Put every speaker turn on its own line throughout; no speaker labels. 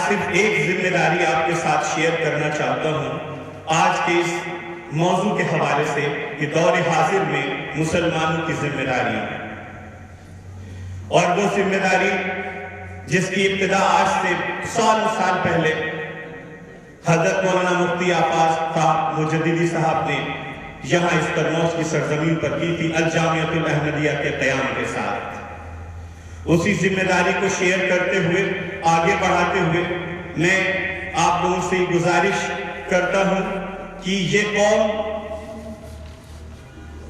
صرف ایک ذمہ داری آپ کے ساتھ شیئر کرنا چاہتا ہوں آج کے اس موضوع کے حوالے سے کہ دور حاضر میں مسلمانوں کی ذمہ داری ہے، اور وہ ذمہ داری جس کی ابتدا آج سے سال پہلے حضرت مولانا مفتی آفاق صاحب مجددی صاحب نے یہاں اس قرنوج کی سرزمین پر کی تھی الجامعۃ الاحمدیہ کے قیام کے ساتھ۔ اسی ذمہ داری کو شیئر کرتے ہوئے آگے بڑھاتے ہوئے میں آپ لوگوں سے گزارش کرتا ہوں کہ یہ قوم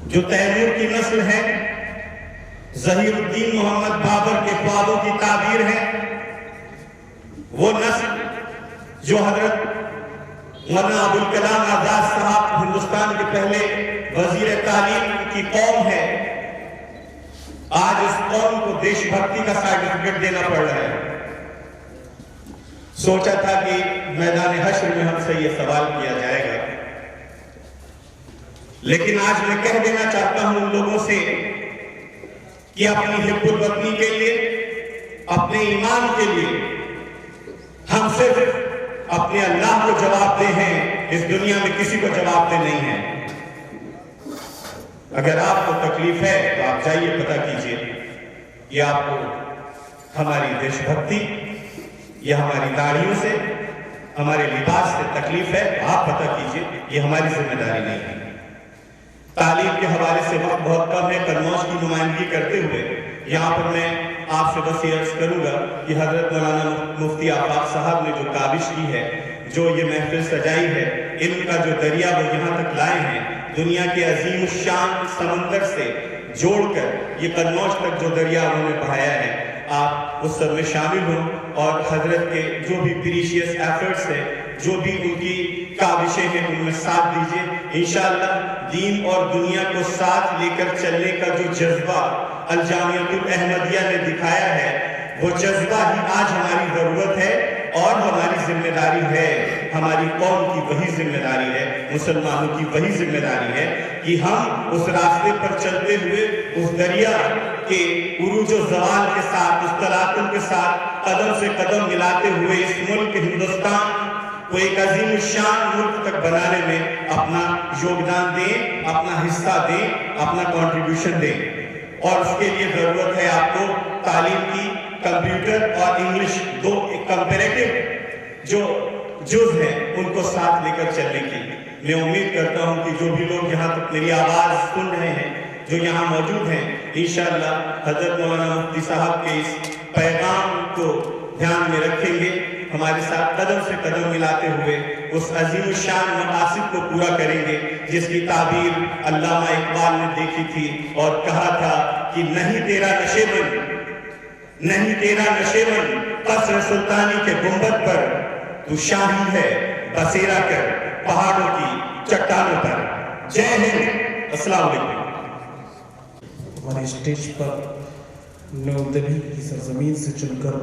جو تیمور کی نسل ہے، ظہیر الدین محمد بابر کے خوابوں کی تعبیر ہے، وہ نسل جو حضرت مولانا ابوالکلام آزاد صاحب ہندوستان کے پہلے وزیر تعلیم کی قوم ہے، آج اس قوم کو دیش بھکتی کا سرٹیفکیٹ دینا پڑ رہا ہے۔ سوچا تھا کہ میدان حشر میں ہم سے یہ سوال کیا جائے گا، لیکن آج میں کہہ دینا چاہتا ہوں ان لوگوں سے کہ اپنی حب الوطنی کے لیے، اپنے ایمان کے لیے ہم صرف اپنے اللہ کو جواب دہ ہیں، اس دنیا میں کسی کو جواب دہ نہیں ہے۔ اگر آپ کو تکلیف ہے تو آپ جائیے پتہ کیجئے یہ آپ کو ہماری دیش بھکتی یا ہماری داڑھیوں سے، ہمارے لباس سے تکلیف ہے تو آپ پتہ کیجئے، یہ ہماری ذمہ داری نہیں ہے۔ تعلیم کے حوالے سے وقت بہت کم ہے، قرنوج کی نمائندگی کرتے ہوئے یہاں پر میں آپ سے بس یہ عرض کروں گا کہ حضرت مولانا مفتی آفاق صاحب نے جو کاوش کی ہے، جو یہ محفل سجائی ہے، ان کا جو دریا وہ یہاں تک لائے ہیں، دنیا کے عظیم الشان سمندر سے جوڑ کر یہ قرنوج تک جو دریا انہوں نے بہایا ہے، آپ اس سب میں شامل ہوں اور حضرت کے جو بھی پریشیس ایفرٹس ہیں، جو بھی ان کی کاوشیں ہیں، ان میں ساتھ دیجئے۔ انشاءاللہ دین اور دنیا کو ساتھ لے کر چلنے کا جو جذبہ الجامعۃ الاحمدیہ نے دکھایا ہے، وہ جذبہ ہی آج ہماری ضرورت ہے اور ہماری ذمہ داری ہے۔ ہماری قوم کی وہی ذمہ داری ہے، مسلمانوں کی وہی ذمہ داری ہے کہ ہم اس راستے پر چلتے ہوئے اس دریا کے عروج و زوال کے ساتھ، اس تلاطم کے ساتھ قدم سے قدم ملاتے ہوئے اس ملک ہندوستان کو ایک عظیم الشان ملک تک بنانے میں اپنا یوگدان دیں، اپنا حصہ دیں، اپنا کنٹریبیوشن دیں۔ اور اس کے لیے ضرورت ہے آپ کو تعلیم کی، کمپیوٹر اور انگلش دو کمپیریٹو جو جز ہیں ان کو ساتھ لے کر چلنے کی۔ میں امید کرتا ہوں کہ جو بھی لوگ یہاں تک میری آواز سن رہے ہیں، جو یہاں موجود ہیں، انشاءاللہ حضرت مولانا مفتی صاحب کے اس پیغام کو دھیان میں رکھیں گے، ہمارے ساتھ قدم سے قدم ملاتے ہوئے اس عظیم الشان مقاصد کو پورا کریں گے جس کی تعبیر علامہ اقبال نے دیکھی تھی اور کہا تھا کہ نہیں تیرا نشیبن، نہیں تیرا نشیبن قصر سلطانی کے گنبد پر، تو شاہی ہے بسیرا کر پہاڑوں کی چٹانوں پر۔ جے ہند، السلام علیکم۔
ہمارے اسٹیج پر نیو دہلی کی سرزمین سے چل کر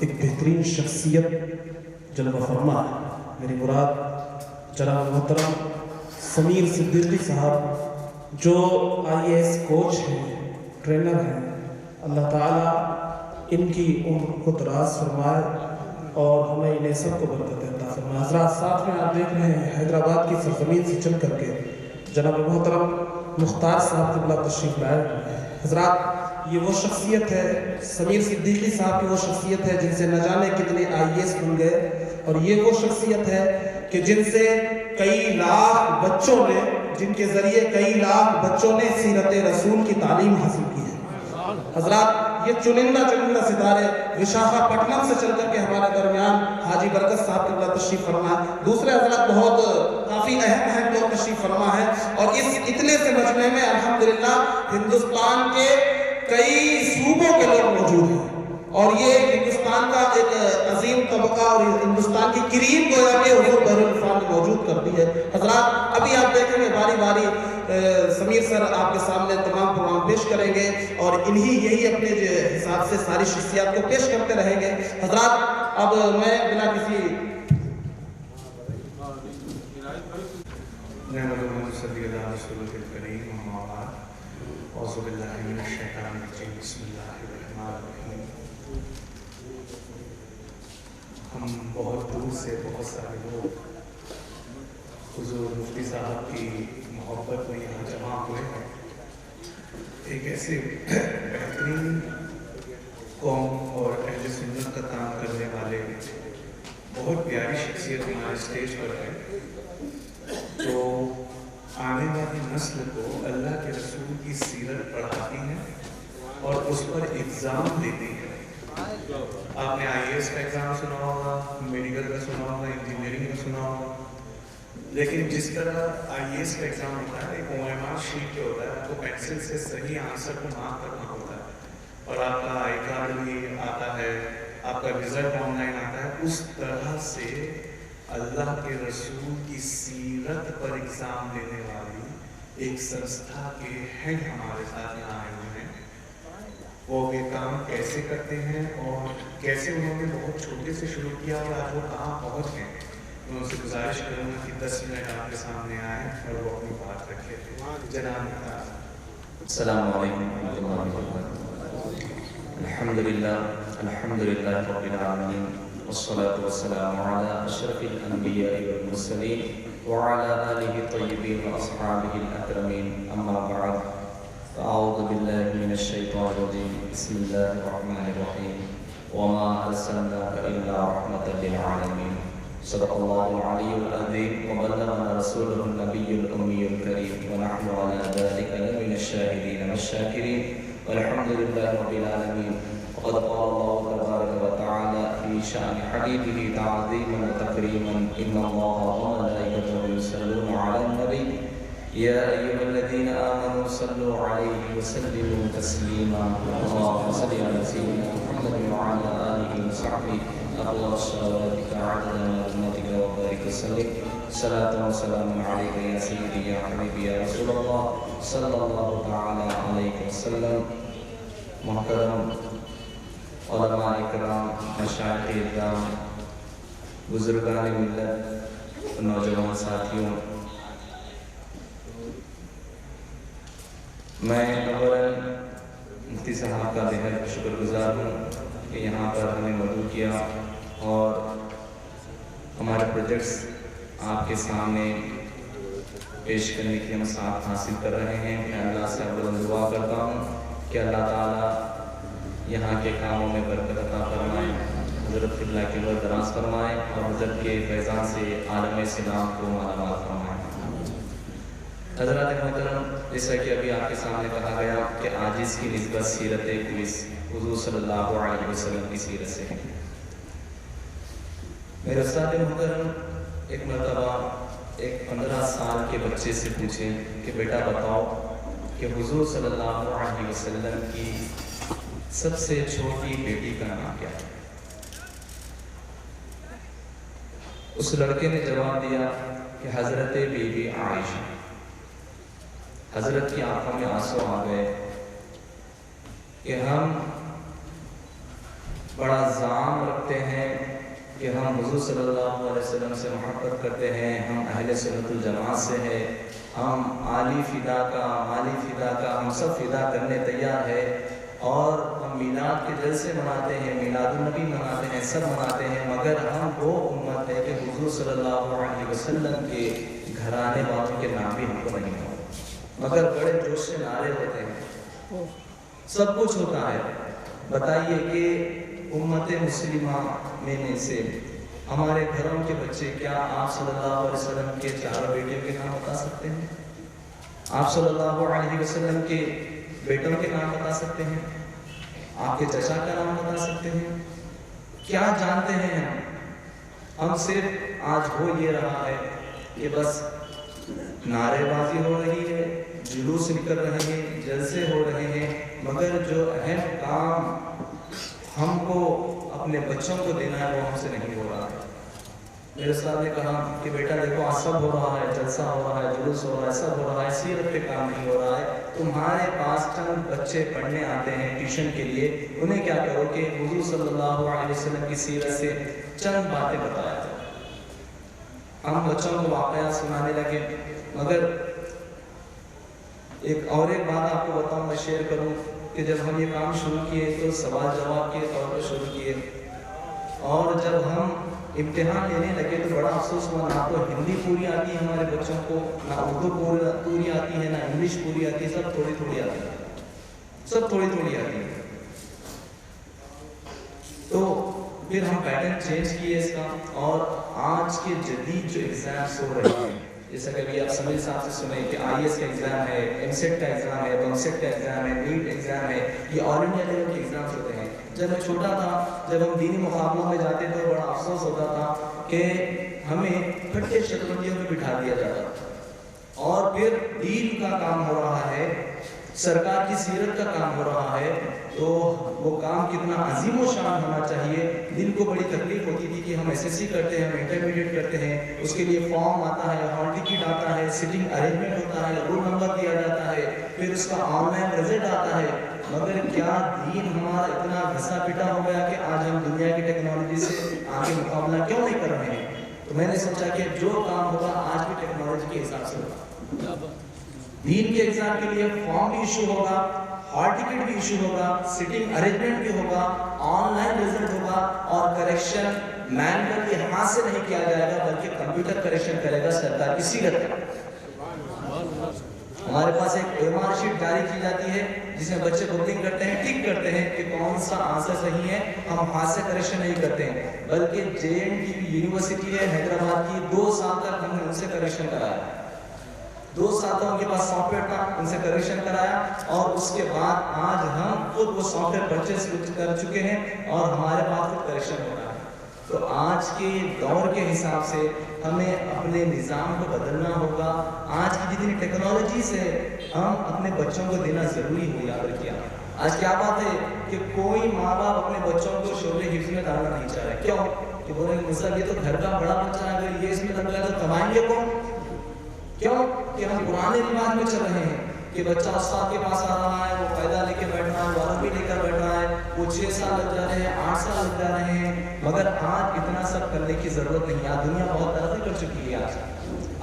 ایک بہترین شخصیت جلوہ فرما ہے، میری مراد جناب محترم سمیر صدیقی صاحب جو IAS کوچ ہیں، ٹرینر ہیں۔ اللہ تعالیٰ ان کی عمر کو دراز فرمائے اور ہمیں انہیں سب کو برکت عطا فرمائے۔ حضرات ساتھ میں آپ دیکھ رہے ہیں حیدرآباد کی سرزمین سے چل کر کے جناب محترم مختار صاحب قبلہ تشریف لائے۔ حضرات یہ وہ شخصیت ہے، سمیر صدیقی صاحب کی وہ شخصیت ہے جن سے نہ جانے کتنے IAS بن گئے، اور یہ وہ شخصیت ہے کہ جن سے کئی لاکھ بچوں نے، جن کے ذریعے کئی لاکھ بچوں نے سیرت رسول کی تعلیم حاصل کی ہے۔ حضرات یہ چنندہ ستارے وشاکھاپٹنم سے چل کر کے ہمارے درمیان حاجی برکت صاحب قبلہ تشریف فرما ہے، دوسرے حضرات بہت کافی اہم لوگ تشریف فرما ہے، اور اس اتنے سے مجمع میں الحمدللہ ہندوستان کے کئی صوبوں کے لوگ موجود ہیں، اور یہ ہندوستان کا ایک عظیم طبقہ اور ہندوستان کی کریم گویا کہ حضور بحر الفام میں موجود کرتی ہے۔ حضرات ابھی آپ دیکھیں گے باری باری سمیر سر آپ کے سامنے تمام پروگرام پیش کریں گے، اور یہی اپنے حساب سے ساری شخصیات کو پیش کرتے رہیں گے۔ حضرات اب میں بلا کسی اعوذ باللہ من الشیطان الرجیم، بسم اللہ الرحمن الرحیم۔ ہم بہت دور سے بہت سارے لوگ حضور مفتی صاحب کی محبت میں یہاں جمع ہوئے ہیں. ایک ایسے بہترین قوم اور اہل سنت کا کام کرنے والے بہت پیاری شخصیت ہمارے اسٹیج پر ہے جو آنے والی نسل کو اللہ کے رسول کی سیرت پڑھاتی ہے اور اس پر ایگزام دیتی ہے. آپ نے IAS کا ایگزام سنا ہوگا, میڈیکل کا سنا ہوگا, انجینئرنگ کا سنا ہوگا, لیکن جس طرح IAS کا ایگزام ہوتا ہے ایک OMR شیٹ پہ ہوتا ہے, آپ کو پینسل سے صحیح آنسر کو مارک کرنا ہوتا ہے اور آپ کا آئی کارڈ بھی آتا ہے, آپ کا رزلٹ آن لائن آتا ہے. اس طرح سے اللہ کے رسول کی سیرت پر ایگزام لینے والی ایک سنستھا کے ہیڈ ہمارے ساتھ یہاں آئے ہوئے ہیں. وہ یہ کام کیسے کرتے ہیں اور کیسے انہوں نے بہت چھوٹے سے شروع کیا اور آج وہ کہاں پہنچ گئے. میں ان سے گزارش کروں گا کہ 10 منٹ آپ کے سامنے آئیں اور وہ اپنی بات رکھے. جناب
السلام علیکم ورحمۃ اللہ وبرکاتہ. الحمد للہ رب العالمین والصلاة والسلام علی اشرف الانبیاء والمرسلین وعلی آلہ الطیبین واصحابہ الاکرمین. اما بعد فاعوذ باللہ من الشیطان الرجیم. بسم اللہ الرحمن الرحیم. وما ارسلناک الا رحمة للعالمین. صدق اللہ العلی العظیم وبلغنا رسوله النبی الأمی الکریم ونحن على ذلك لمن الشاہدین والشاکرین والحمد للہ رب العالمین. وقد قال اللہ تبارک وتعالی فی شأن حبیبہ تعظیما وتکریما ان اللہ وملائکته یصلون علی النبی یا ایها الذین آمنوا صلوا علیہ وسلموا تسلیما. اللهم صل علی سیدنا محمد وعلى آلہ وصحبہ أقوى الصلوات عدد معلوماتك وبارك وسلم. صلاة وسلام عليك يا سيدي يا حبيبي يا رسول الله صلى الله تعالى عليه وسلم. محترم علماء اکرام, مشائخ اکرام, بزرگان ملت, نوجوان ساتھیوں, میں اولا مفتی صاحب کا بہت شکر گزار ہوں کہ یہاں پر ہمیں مدعو کیا اور ہمارے پروجیکٹس آپ کے سامنے پیش کرنے کی ہم ساتھ حاصل کر رہے ہیں. میں اللہ سے بلند دعا کرتا ہوں کہ اللہ تعالیٰ یہاں کے کاموں میں برکت عطا فرمائے, حضرت قبلہ کی عمر دراز فرمائے اور حضرت کے فیضان سے عالم اسلام کو مالا مال فرمائے. حضرات محترم, جیسا کہ ابھی آپ کے سامنے کہا گیا کہ عاجز کی نسبت سیرت کویس حضور صلی اللہ علیہ وسلم کی سیرت سے ہے. میرے استاد محترم, ایک مرتبہ ایک 15 سال کے بچے سے پوچھیں کہ بیٹا بتاؤ کہ حضور صلی اللہ علیہ وسلم کی سب سے چھوٹی بیٹی کا نام کیا ہے؟ اس لڑکے نے جواب دیا کہ حضرت بی بی عائشہ. حضرت کی آنکھوں میں آنسو آ گئے کہ ہم بڑا زعم رکھتے ہیں کہ ہم حضور صلی اللہ علیہ وسلم سے محبت کرتے ہیں, ہم اہل سنت الجماعت سے ہیں, ہم عالی فدا کا مالی فدا کا ہم سب فدا کرنے تیار ہے اور ہم میلاد کے جلسے مناتے ہیں, میلاد النبی مناتے ہیں, سب مناتے ہیں, مگر ہم وہ امت ہے کہ حضور صلی اللہ علیہ وسلم کے گھرانے والوں کے نام بھی ہم کو نہیں ہو, مگر بڑے جوش سے نعرے ہوتے ہیں, سب کچھ ہوتا ہے. بتائیے کہ امت مسلمہ میں سے ہمارے گھروں کے بچے کیا آپ صلی اللہ علیہ وسلم کے چاروں بیٹیوں کے نام بتا سکتے ہیں؟ آپ صلی اللہ علیہ وسلم کے بیٹوں کے نام بتا سکتے ہیں؟ آپ کے چچا کا نام بتا سکتے ہیں؟ کیا جانتے ہیں ہم صرف آج ہو یہ رہا ہے کہ بس نعرے بازی ہو رہی ہے, جلوس نکل رہے ہیں, جلسے ہو رہے ہیں, مگر جو اہم کام ہم کو اپنے بچوں کو دینا ہے وہ ہم سے نہیں ہو رہا ہے. میرے استاد نے کہا کہ بیٹا دیکھو آج سب ہو رہا ہے, جلسہ ہو رہا ہے, جلوس ہو رہا ہے, سب ہو رہا ہے, سیرت پہ کام نہیں ہو رہا ہے. تمہارے پاس چند بچے پڑھنے آتے ہیں ٹیوشن کے لیے, انہیں کیا کرو کہ حضور صلی اللہ علیہ وسلم کی سیرت سے چند باتیں بتایا جائے. ہم بچوں کو واقعات سنانے لگے, مگر ایک بات آپ کو بتاؤں, میں شیئر کروں کہ جب ہم یہ کام شروع کیے تو سوال جواب کے طور پر شروع کیے, اور جب ہم امتحان لینے لگے تو بڑا افسوس ہوا، نہ تو ہندی پوری آتی ہے ہمارے بچوں کو، نہ اردو پوری آتی ہے، نہ انگلش پوری آتی ہے، سب تھوڑی تھوڑی آتی ہے، سب تھوڑی تھوڑی آتی ہے۔ تو پھر ہم پیٹرن چینج کیے اس کا، اور آج کے جدید جو ایگزامس ہو رہے ہیں، جیسا کہ ابھی آپ سمیع صاحب سے سنیں کہ آئی ایس کا ایگزام ہے، ایم سیٹ کا ایگزام ہے، بم سیٹ کا ایگزام ہے، نیٹ ایگزام ہے، یہ آل انڈیا لیول کے ایگزامس ہوتے ہیں۔ جب میں چھوٹا تھا، جب ہم دینی مقابلوں میں جاتے تو بڑا افسوس ہوتا تھا کہ ہمیں پھٹے شطرنجیوں میں بٹھا دیا جاتا تھا، اور پھر دین کا کام ہو رہا ہے، سرکار کی سیرت کا کام ہو رہا ہے، تو وہ کام کتنا عظیم و شان ہونا چاہیے۔ دل کو بڑی تکلیف ہوتی تھی کہ ہم ایس ایس سی کرتے ہیں، ہم انٹرمیڈیٹ کرتے ہیں، اس کے لیے فارم آتا ہے، ہال ٹکٹ آتا ہے، سٹنگ ارینجمنٹ ہوتا ہے، رول نمبر دیا جاتا ہے، پھر اس کا آن لائن رزلٹ آتا ہے، مگر کیا دین ہمارا اتنا گھسا پٹا ہو گیا کہ آج ہم دنیا کی ٹیکنالوجی سے آگے مقابلہ کیوں نہیں کر رہے ہیں؟ تو میں نے سوچا کہ جو کام ہوگا آج کی ٹیکنالوجی کے حساب سے ہوگا۔ دین کے ایگزام کے لیے فارم بھی ایشو ہوگا، ہال ٹکٹ بھی ایشو ہوگا، سٹنگ ارینجمنٹ بھی ہوگا، آن لائن رزلٹ ہوگا، اور کریکشن مینول کے ہاتھ سے نہیں کیا جائے گا بلکہ کمپیوٹر کریکشن کرے گا سرکار کی سیرت کا۔ ہمارے پاس ایک ایمار شیٹ جاری کی جاتی ہے جس میں بچے بکنگ کرتے ہیں، ٹک کرتے ہیں کہ کون سا آنسر صحیح ہے، ہم ہاتھ سے کریکشن نہیں کرتے ہیں، بلکہ JNTU یونیورسٹی ہے حیدرآباد کی، 2 سال تک ہم نے ان سے کریکشن کرایا، 2 سال تک ان کے پاس سافٹ ویئر تھا، ان سے کریکشن کرایا، اور اس کے بعد آج ہم خود وہ سافٹ ویئر پرچیز کر چکے ہیں اور ہمارے پاس خود کریکشن ہو رہا ہے۔ تو آج کے دور کے حساب سے ہمیں اپنے نظام کو بدلنا ہوگا۔ آج کی جتنی ٹیکنالوجیز ہے ہم اپنے بچوں کو دینا ضروری ہے۔ یاد رکھیے، آج کیا بات ہے کہ کوئی ماں باپ اپنے بچوں کو شعبۂ حفظ میں ڈالنا نہیں چاہ رہے، کیوں کہ بولے مثلا یہ تو گھر کا بڑا بچہ ہے، اگر یہ اس میں لگ گیا تو کمائیں گے کون؟ کیوں کہ ہم پرانے رواج میں چل رہے ہیں کہ بچہ استاد کے پاس آ رہا ہے، وہ قاعدہ لے کے بیٹھ رہا ہے، وارم بھی لے کر بیٹھ رہا ہے، وہ 6 سال لگ جا رہے ہیں، 8 سال لگ جا رہے ہیں، مگر آج اتنا سب کرنے کی ضرورت نہیں ہے۔ دنیا بہت ترقی کر چکی ہے۔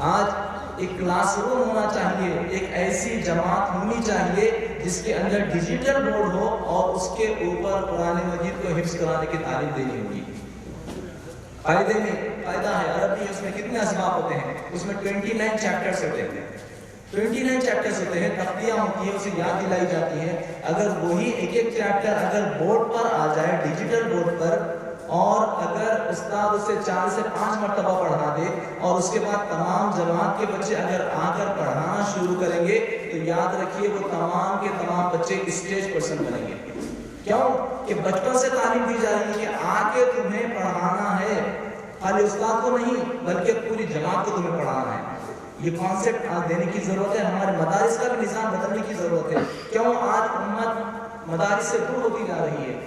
آج ایک کلاس روم ہونا چاہیے، ایک ایسی جماعت ہونی چاہیے جس کے اندر ڈیجیٹل بورڈ ہو اور اس کے اوپر قرآن مجید کو حفظ کرانے کی تعلیم دینی ہوگی۔ قاعدے میں قاعدہ ہے عربی، اس میں کتنے اسباب ہوتے ہیں؟ اس میں 29 چیپٹرز ہوتے ہیں، 29 چیپٹرز ہوتے ہیں، تختیاں ہوتی ہیں، اسے یاد دلائی جاتی ہیں۔ اگر وہی ایک ایک چیپٹر اگر بورڈ پر آ جائے، ڈیجیٹل بورڈ پر، اور اگر استاد اسے 4 سے 5 مرتبہ پڑھا دے اور اس کے بعد تمام جماعت کے بچے اگر آ کر پڑھانا شروع کریں گے تو یاد رکھیے وہ تمام کے تمام بچے اسٹیج پرسن بنیں گے۔ کیوں کہ بچپن سے تعلیم دی جا رہی ہے کہ آگے تمہیں پڑھانا ہے، خالی استاد کو نہیں بلکہ پوری جماعت کو تمہیں پڑھانا ہے۔ یہ کانسیپٹ آج دینے کی ضرورت ہے، ہمارے مدارس کا بھی نظام بدلنے کی ضرورت ہے۔ کیوں آج امت مدارس سے دور ہوتی جا رہی ہے؟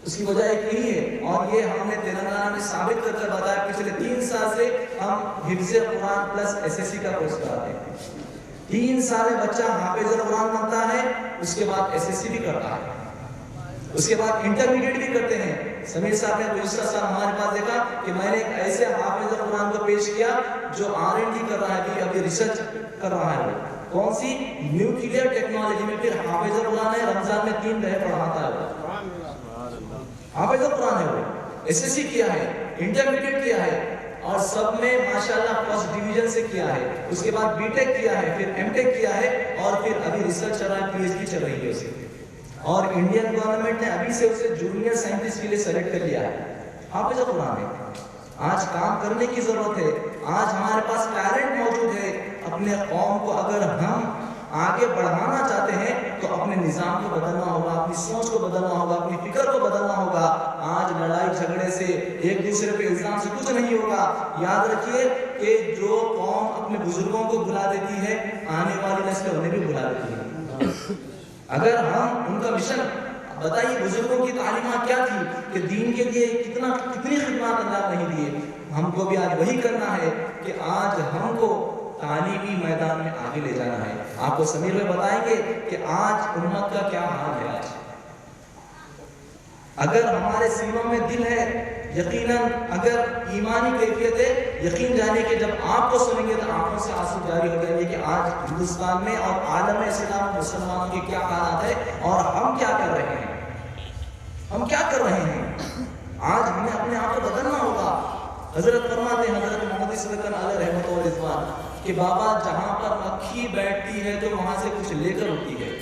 اس کی وجہ ایک یہی ہے، اور یہ ہم نے تلنگانہ میں ثابت کر کے بتایا۔ پچھلے 3 سال سے ہم حفظ قرآن پلس SSC کا کورس کراتے ہیں۔ 3 سال میں بچہ حافظ قرآن بنتا ہے، اس کے بعد SSC بھی کرتا ہے، اس کے بعد انٹرمیڈیٹ بھی کرتے ہیں۔ سمیر صاحب نے گزشتہ سال ہمارے پاس دیکھا کہ میں نے ایک ایسے حافظ قرآن کو پیش کیا جو R&D کر رہا ہے، ابھی ریسرچ کر رہا ہے، کون سی نیوکلیئر ٹیکنالوجی میں، پھر حافظ قرآن ہے، رمضان میں 3 دفعہ پڑھاتا ہے، حافظ قرآن ہے، وہ SSC کیا ہے، انٹرمیڈیٹ کیا ہے، اور سب میں ماشاءاللہ فرسٹ ڈویژن سے کیا ہے، اس کے بعد B.Tech کیا ہے، پھر M.Tech کیا ہے، اور پھر ابھی ریسرچ چل رہا ہے، PhD چل رہی ہے اسے، اور انڈین گورنمنٹ نے ابھی سے اسے جونیئر سائنٹسٹ کے لیے سلیکٹ کر لیا ہے۔ حافظ قرآن ہے۔ آج کام کرنے کی ضرورت ہے، آج ہمارے پاس ٹیلنٹ موجود ہے۔ اپنے قوم کو اگر ہم آگے بڑھانا چاہتے ہیں تو اپنے نظام کو بدلنا ہوگا، اپنی سوچ کو بدلنا ہوگا، اپنی فکر کو بدلنا ہوگا۔ آج لڑائی جھگڑے سے، ایک دوسرے پہ الزام سے کچھ نہیں ہوگا۔ یاد رکھیے کہ جو قوم اپنے بزرگوں کو بھلا دیتی ہے، آنے والی نسل انہیں بھی بھلا دیتی ہے۔ اگر ہم ان کا مشن بتائیے، بزرگوں کی تعلیمات کیا تھی کہ دین کے لیے کتنی خدمات انجام نہیں دیے، ہم کو بھی آج وہی کرنا ہے کہ آج ہم کو تعلیمی میدان میں آگے لے جانا ہے۔ آپ کو سمیر بھائی بتائیں گے کہ آج امت کا کیا حال ہے۔ آج اگر ہمارے سینوں میں دل ہے، یقیناً اگر ایمانی کیفیت ہے، یقین جانے کہ جب آپ کو سنیں گے تو آنکھوں سے آنسو جاری ہو جائیں گے کہ آج ہندوستان میں اور عالم اسلام مسلمانوں کے کیا حالات ہے اور ہم کیا کر رہے ہیں، ہم کیا کر رہے ہیں۔ آج ہمیں اپنے آپ کو بدلنا ہوگا. حضرت فرماتے ہیں حضرت محمد صلی اللہ علیہ رحمۃ و رضوان کہ بابا جہاں پر مکھی بیٹھتی ہے تو وہاں سے کچھ لے کر اٹھتی ہے.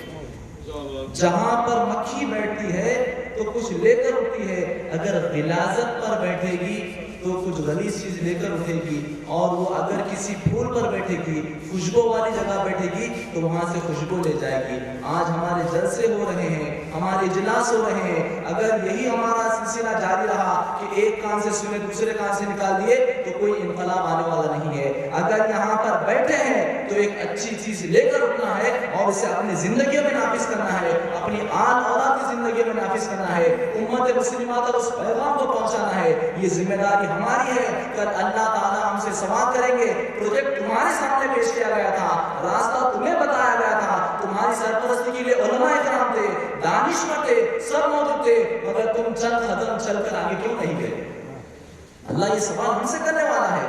جہاں پر مکھی بیٹھتی ہے تو کچھ لے کر اٹھتی ہے. اگر غلاظت پر بیٹھے گی تو کچھ غلیظ چیز لے کر اٹھے گی. اور وہ اگر کسی پھول پر بیٹھے گی, خوشبو والی جگہ بیٹھے گی, تو وہاں سے خوشبو لے جائے گی. آج ہمارے جلسے ہو رہے ہیں, ہمارے اجلاس ہو رہے ہیں, اگر یہی ہمارا سلسلہ جاری رہا کہ ایک کان سے سنے دوسرے کان سے نکال دیے تو کوئی انقلاب آنے والا نہیں ہے. اگر یہاں پر بیٹھے ہیں تو ایک اچھی چیز لے کر اٹھنا ہے اور اسے اپنی زندگی میں نافذ کرنا ہے, اپنی آل اولاد کی زندگی میں نافذ کرنا ہے, امت مسلمہ تک اس پیغام کو پہنچانا ہے. یہ ذمہ داری ہماری ہے. کل اللہ تعالیٰ ہم سے سوال کریں گے, پروجیکٹ تمہارے سامنے پیش کیا گیا تھا, راستہ تمہیں بتایا گیا تھا, تمہاری سرپرستی کے لیے علماء کرام تھے, دانشور تھے, سب موجود تھے, مگر تم چند قدم چل کر آگے کیوں نہیں گئے؟ اللہ یہ سوال ہم سے کرنے والا ہے.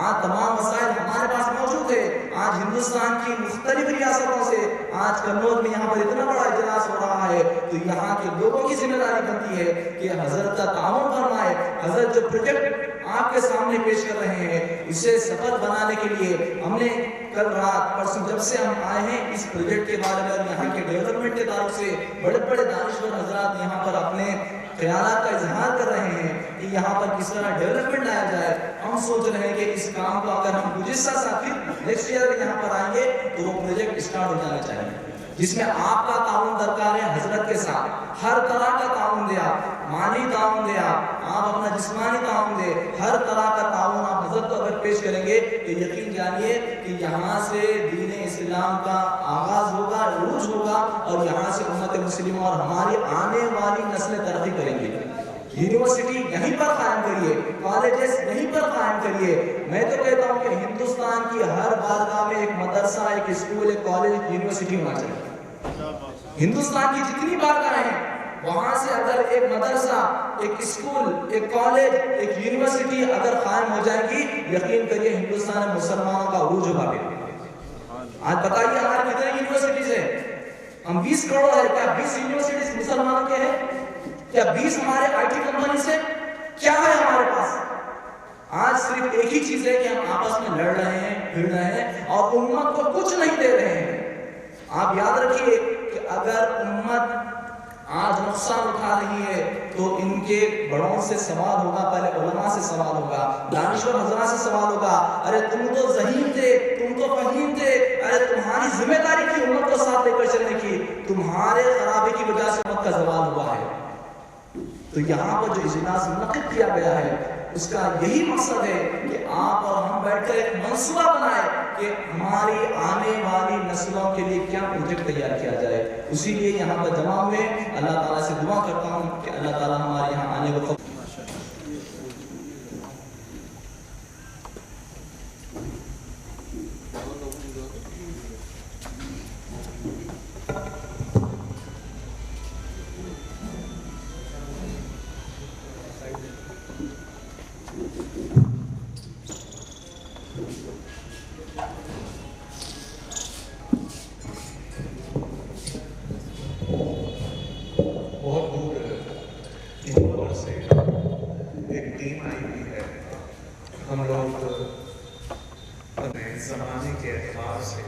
آج تمام وسائل ہمارے پاس موجود ہے. آج ہندوستان کی مختلف ریاستوں سے, آج قنوج میں یہاں پر اتنا بڑا اجلاس ہو رہا ہے, تو یہاں کے لوگوں کی ذمہ داری بنتی ہے کہ حضرت کا تعاون فرمائے. حضرت جو پروجیکٹ آپ کے سامنے پیش کر رہے ہیں اسے سفل بنانے کے لیے ہم نے کل رات پرسوں جب سے ہم آئے ہیں اس پروجیکٹ کے بارے میں یہاں کے ڈیولپمنٹ کے تعلق سے بڑے بڑے دانشور حضرات یہاں پر اپنے خیالات کا اظہار کر رہے ہیں کہ یہاں پر کس طرح ڈیولپمنٹ لایا جائے. ہم سوچ رہے ہیں کہ اس کام کو اگر ہم گزشتہ سال پھر نیکسٹ ایئر یہاں پر آئیں گے تو وہ پروجیکٹ اسٹارٹ ہو جانا چاہیے, جس میں آپ کا تعاون درکار ہے. حضرت کے ساتھ ہر طرح کا تعاون دے, آپ مالی تعاون دے, آپ اپنا جسمانی تعاون دے, ہر طرح کا تعاون آپ حضرت کو اگر پیش کریں گے تو یقین جانیے کہ یہاں سے دین اسلام کا آغاز ہوگا, عروج ہوگا, اور یہاں سے امت مسلمہ اور ہماری آنے والی نسلیں ترقی کریں گے. یونیورسٹی یہیں پر قائم کریے, کالجز یہیں پر قائم کریے. میں تو کہتا ہوں کہ ہندوستان کی ہر بارگاہ میں ایک مدرسہ, ایک اسکول, ایک کالج, ایک یونیورسٹی ہونا چاہیے. ہندوستان کی جتنی بارگاہیں ہیں وہاں سے اگر ایک مدرسہ, ایک اسکول, ایک کالج, ایک یونیورسٹی اگر قائم ہو جائے گی, یقین کریے ہندوستان میں مسلمانوں کا عروج ہوگا. آج بتائیے ہمارے کتنے یونیورسٹیز ہیں؟ ہم 20 کروڑ ہے, کیا 20 یونیورسٹیز مسلمانوں کے ہیں؟ کیا 20 ہمارے آئی ٹی کمپنی سے؟ کیا ہے ہمارے پاس؟ آج صرف ایک ہی چیز ہے کہ ہم آپس میں لڑ رہے ہیں, پھر رہے ہیں, اور امت کو کچھ نہیں دے رہے ہیں. آپ یاد رکھیے کہ اگر امت آج نقصان اٹھا رہی ہے تو ان کے بڑوں سے سوال ہوگا, پہلے علماء سے سوال ہوگا, دانشور حضرات سے سوال ہوگا. ارے تم تو ذہین تھے, تم تو فہیم تھے, ارے تمہاری ذمہ داری تھی امت کو ساتھ لے کر چلنے کی, تمہارے خرابی کی وجہ سے امت کا زوال ہوا ہے. تو یہاں پر جو اجلاس منعقد کیا گیا ہے اس کا یہی مقصد ہے کہ آپ اور ہم بیٹھ کر ایک منصوبہ بنائیں کہ ہماری آنے والی نسلوں کے لیے کیا پروجیکٹ تیار کیا جائے. اسی لیے یہاں پر جمع ہوئے. اللہ تعالیٰ سے دعا کرتا ہوں کہ اللہ تعالیٰ ہمارے یہاں آنے کو
ہم لوگ اپنے زمانے کے اعتبار سے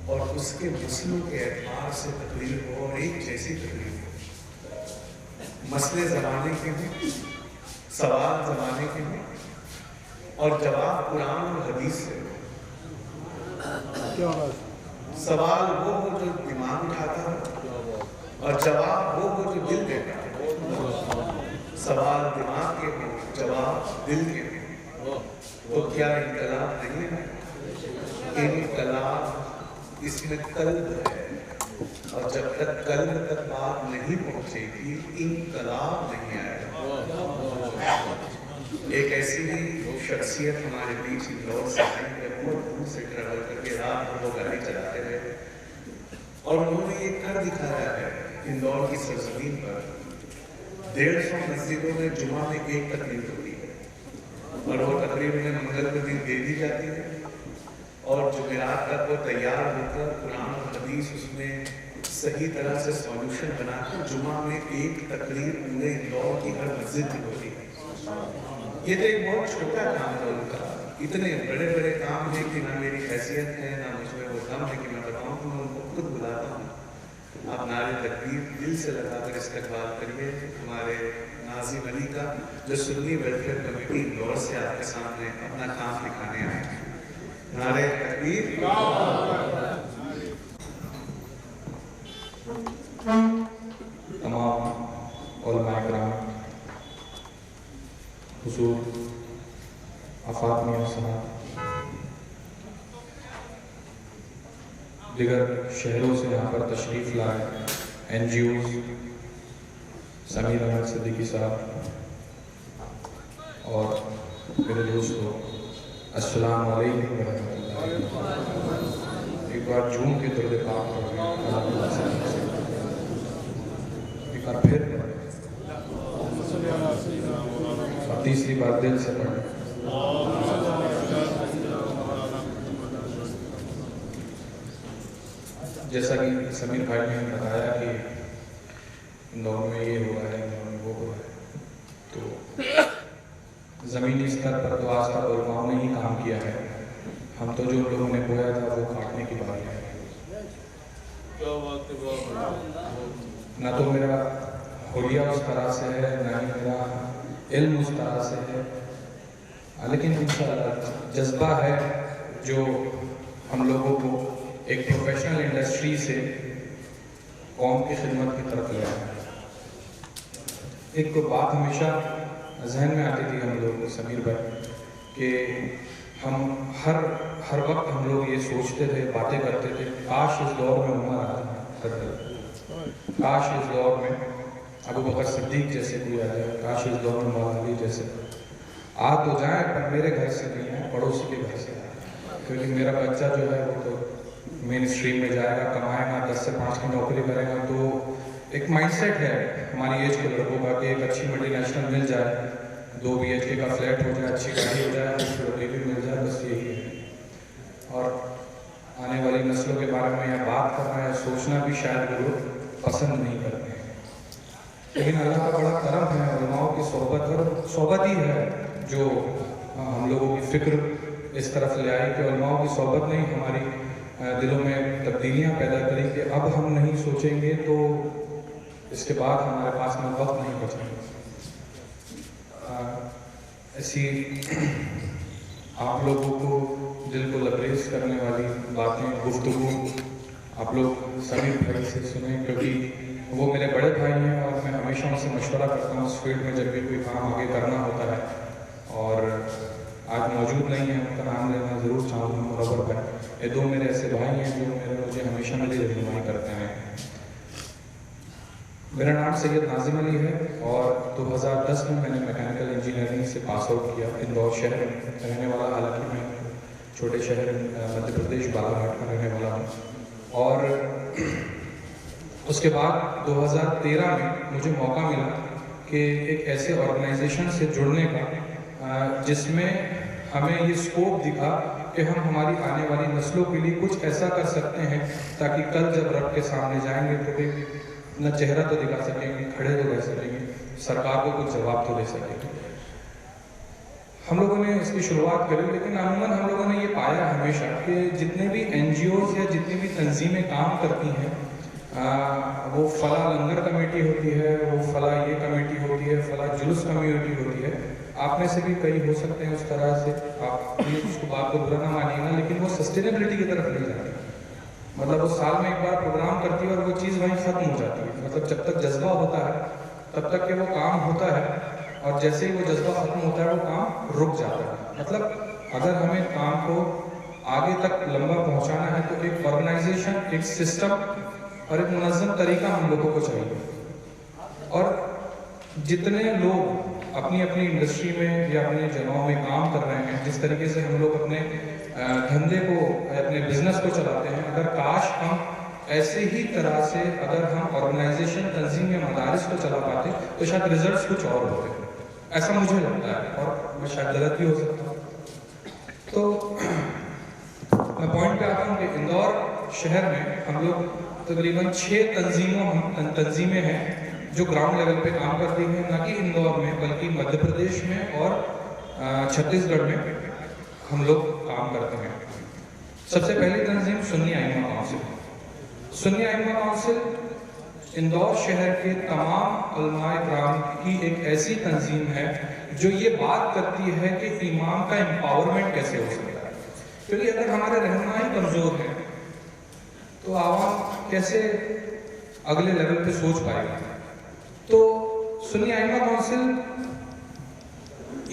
اور اس کے مسئلوں کے اعتبار سے تقریر ہو اور ایک جیسی تقریر ہو. مسئلے زمانے کے ہیں, سوال زمانے کے ہیں, اور جواب قرآن اور حدیث سے ہو. سوال وہ ہو جو دماغ اٹھاتا ہو اور جواب وہ ہو جو دل دیتا ہو. سوال دماغ کے ہو, جواب دل کے ہو. تو کیا انقلاب نہیں ہے؟ انقلاب اس میں قلب ہے, اور جب تک قلب تک بات نہیں پہنچے گی انقلاب نہیں آئے گا. ایک ایسی ہی شخصیت ہمارے بیچ اندور سے آئی ہے, بہت دور سے ٹریول کر کے رات وہ گاڑی چلاتے رہے, اور انہوں نے یہ کر دکھایا ہے اندور کی سرزمین پر 150 مسجدوں میں جمعہ میں ایک تقریر ہوتی ہے, اور وہ تقریر میں منگل کے دن دے دی جاتی ہے, اور جمعرات تک وہ تیار ہو کر قرآن و حدیث اس میں صحیح طرح سے سولوشن بنا کے جمعہ میں ایک تقریر پورے اندور کی ہر مسجد میں ہوتی ہے. یہ تو ایک بہت چھوٹا کام ہے ان کا. اتنے بڑے بڑے کام ہیں کہ نہ میری حیثیت ہے نہ مجھ میں وہ دم ہے کہ میں بتاؤں, تو میں ان کو خود بلاتا ہوں. آپ نعرے تکبیر دل سے لگا کر استقبال کریے ہمارے ناظم علی کا, جو سنی ویلفیئر کمیٹی اندور سے آپ کے سامنے اپنا کام دکھانے آئے ہیں. نعرے تکبیر.
تمام علماء کرام, حضور افاطمی حسنات, دیگر شہروں سے یہاں پر تشریف لائے NGOs, سمیر احمد صدیقی صاحب اور میرے دوستوں, السلام علیکم ورحمۃ اللہ. ایک بار جھوم کے درد پاک ایک بار پھر اور تیسری بار دل سے پڑھیں. جیسا کہ سمیر بھائی نے بتایا کہ اندور میں یہ ہوا ہے, اندور میں وہ ہوا ہے, تو زمینی سطح پر تو آج تک علماؤں نے ہی کام کیا ہے. ہم تو جو لوگوں نے بویا تھا وہ کاٹنے کی بات ہے. نہ تو میرا حلیہ اس طرح سے ہے, نہ ہی میرا علم اس طرح سے ہے, لیکن انشاءاللہ جذبہ ہے جو ہم لوگوں کو ایک پروفیشنل انڈسٹری سے قوم کی خدمت کی طرف لے آیا. ایک بات ہمیشہ ذہن میں آتی تھی ہم لوگ کو سمیر بھائی, کہ ہم ہر وقت ہم لوگ یہ سوچتے تھے, باتیں کرتے تھے, کاش اس دور میں عمر آتا, کاش اس دور میں ابو بکر صدیق جیسے کوئی آ جائے, کاش اس دور میں مولانا علی جیسے آ تو جائیں, پر میرے گھر سے نہیں آئے, پڑوسی کے گھر سے آئے. کیونکہ میرا بچہ جو ہے وہ تو مین اسٹریم میں جائے گا, کمائے گا, 10 سے 5 کی نوکری کرے گا. تو ایک مائنڈ سیٹ ہے ہماری ایج کے لڑکوں کا کہ ایک اچھی ملٹی نیشنل مل جائے, 2 BHK کا فلیٹ ہو جائے, اچھی گاڑی ہو جائے, روٹی بھی مل جائے, بس یہی ہے. اور آنے والی نسلوں کے بارے میں یہ بات کرنا یا سوچنا بھی شاید وہ لوگ پسند نہیں کرتے ہیں. لیکن اللہ کا بڑا کرم ہے, علماؤں کی صحبت, اور صحبت ہی ہے جو ہم لوگوں کی فکر اس طرف لے آئی کہ علماؤں کی صحبت نے ہماری دلوں میں تبدیلیاں پیدا کری کہ اب ہم نہیں سوچیں گے تو اس کے بعد ہمارے پاس میں وقت نہیں بچے گا. ایسی آپ لوگوں کو دل کو لبریز کرنے والی باتیں, گفتگو آپ لوگ سمیر بھائی سے سنیں, کیونکہ وہ میرے بڑے بھائی ہیں اور میں ہمیشہ ان سے مشورہ کرتا ہوں اس فیلڈ میں جب بھی کوئی کام آگے کرنا ہوتا ہے. اور آج موجود نہیں ہے, ان کا نام لینا ضرور چاہوں گا, منور بھائی. یہ 2 میرے ایسے بھائی ہیں جو مجھے ہمیشہ میری رہنمائی کرتے ہیں. میرا نام سید ناظم علی ہے اور 2010 میں نے میکینیکل انجینئرنگ سے پاس آؤٹ کیا. اندور شہر میں رہنے والا, حالانکہ میں چھوٹے شہر مدھیہ پردیش بالا گھاٹ کا رہنے والا ہوں. اور اس کے بعد 2013 میں مجھے موقع ملا کہ ایک ایسے آرگنائزیشن سے جڑنے کا جس میں ہمیں یہ اسکوپ دکھا کہ ہم ہماری آنے والی نسلوں کے لیے کچھ ایسا کر سکتے ہیں تاکہ کل جب رب کے سامنے جائیں گے تو اپنا چہرہ تو دکھا سکیں گے, کھڑے تو رہ سکیں گے, سرکار کو کچھ جواب تو دے سکیں گے. ہم لوگوں نے اس کی شروعات کری, لیکن عموماً ہم لوگوں نے یہ پایا ہمیشہ کہ جتنے بھی NGOs یا جتنی بھی تنظیمیں کام کرتی ہیں, وہ فلاں لنگر کمیٹی ہوتی ہے, وہ فلاں یہ کمیٹی ہوتی ہے, فلاں جلوس کمیونٹی ہوتی ہے. آپ میں سے بھی کئی ہو سکتے ہیں اس طرح سے, آپ اس کو بات کو برا نہ مانیے گا, لیکن وہ سسٹینیبلٹی کی طرف نہیں جاتی. مطلب وہ سال میں ایک بار پروگرام کرتی ہے اور وہ چیز وہیں ختم ہو جاتی ہے. مطلب جب تک جذبہ ہوتا ہے تب تک کہ وہ کام ہوتا ہے, اور جیسے ہی وہ جذبہ ختم ہوتا ہے وہ کام رک جاتا ہے. مطلب اگر ہمیں کام کو آگے تک لمبا پہنچانا ہے تو ایک آرگنائزیشن, ایک سسٹم اور ایک منظم طریقہ ہم لوگوں کو چاہیے. اور جتنے لوگ اپنی اپنی انڈسٹری میں یا اپنے جگہوں میں کام کر رہے ہیں, جس طریقے سے ہم لوگ اپنے دھندے کو, اپنے بزنس کو چلاتے ہیں, اگر کاش ہم ایسے ہی طرح سے اگر ہم آرگنائزیشن, تنظیم یا مدارس کو چلا پاتے تو شاید ریزلٹس کچھ اور ہوتے. ایسا مجھے لگتا ہے, اور میں شاید غلط بھی ہو سکتا ہوں. تو میں پوائنٹ پہ آتا ہوں کہ اندور شہر میں ہم لوگ تقریباً 6 تنظیمیں ہیں جو گراؤنڈ لیول پہ کام کرتی ہیں، نہ کہ اندور میں بلکہ مدھیہ پردیش میں اور چھتیس گڑھ میں ہم لوگ کام کرتے ہیں۔ سب سے پہلی تنظیم سنی ائمہ کونسل۔ سنی ائمہ کونسل اندور شہر کے تمام علماء کرام کی ایک ایسی تنظیم ہے جو یہ بات کرتی ہے کہ امام کا امپاورمنٹ کیسے ہو سکتا ہے، کیونکہ اگر ہمارے رہنما ہی کمزور ہیں تو عوام کیسے اگلے لیول پہ سوچ پائے گا۔ تو سنی ائمہ کونسل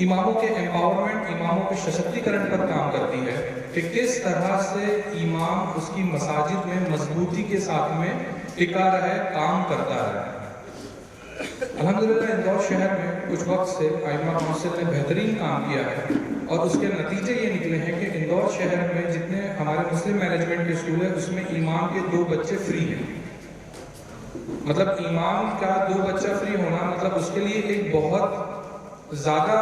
اماموں کے امپاورمنٹ، اماموں کے ششکتی کرن پر کام کرتی ہے کہ کس طرح سے امام اس کی مساجد میں مضبوطی کے ساتھ میں ٹکا رہے، کام کرتا رہے۔ الحمدللہ اندور شہر میں کچھ وقت سے ائمہ کونسل نے بہترین کام کیا ہے اور اس کے نتیجے یہ نکلے ہیں کہ اندور شہر میں جتنے ہمارے مسلم مینجمنٹ کے اسکول ہیں اس میں امام کے 2 بچے فری ہیں۔ مطلب امام کا 2 بچہ فری ہونا مطلب اس کے لیے ایک بہت زیادہ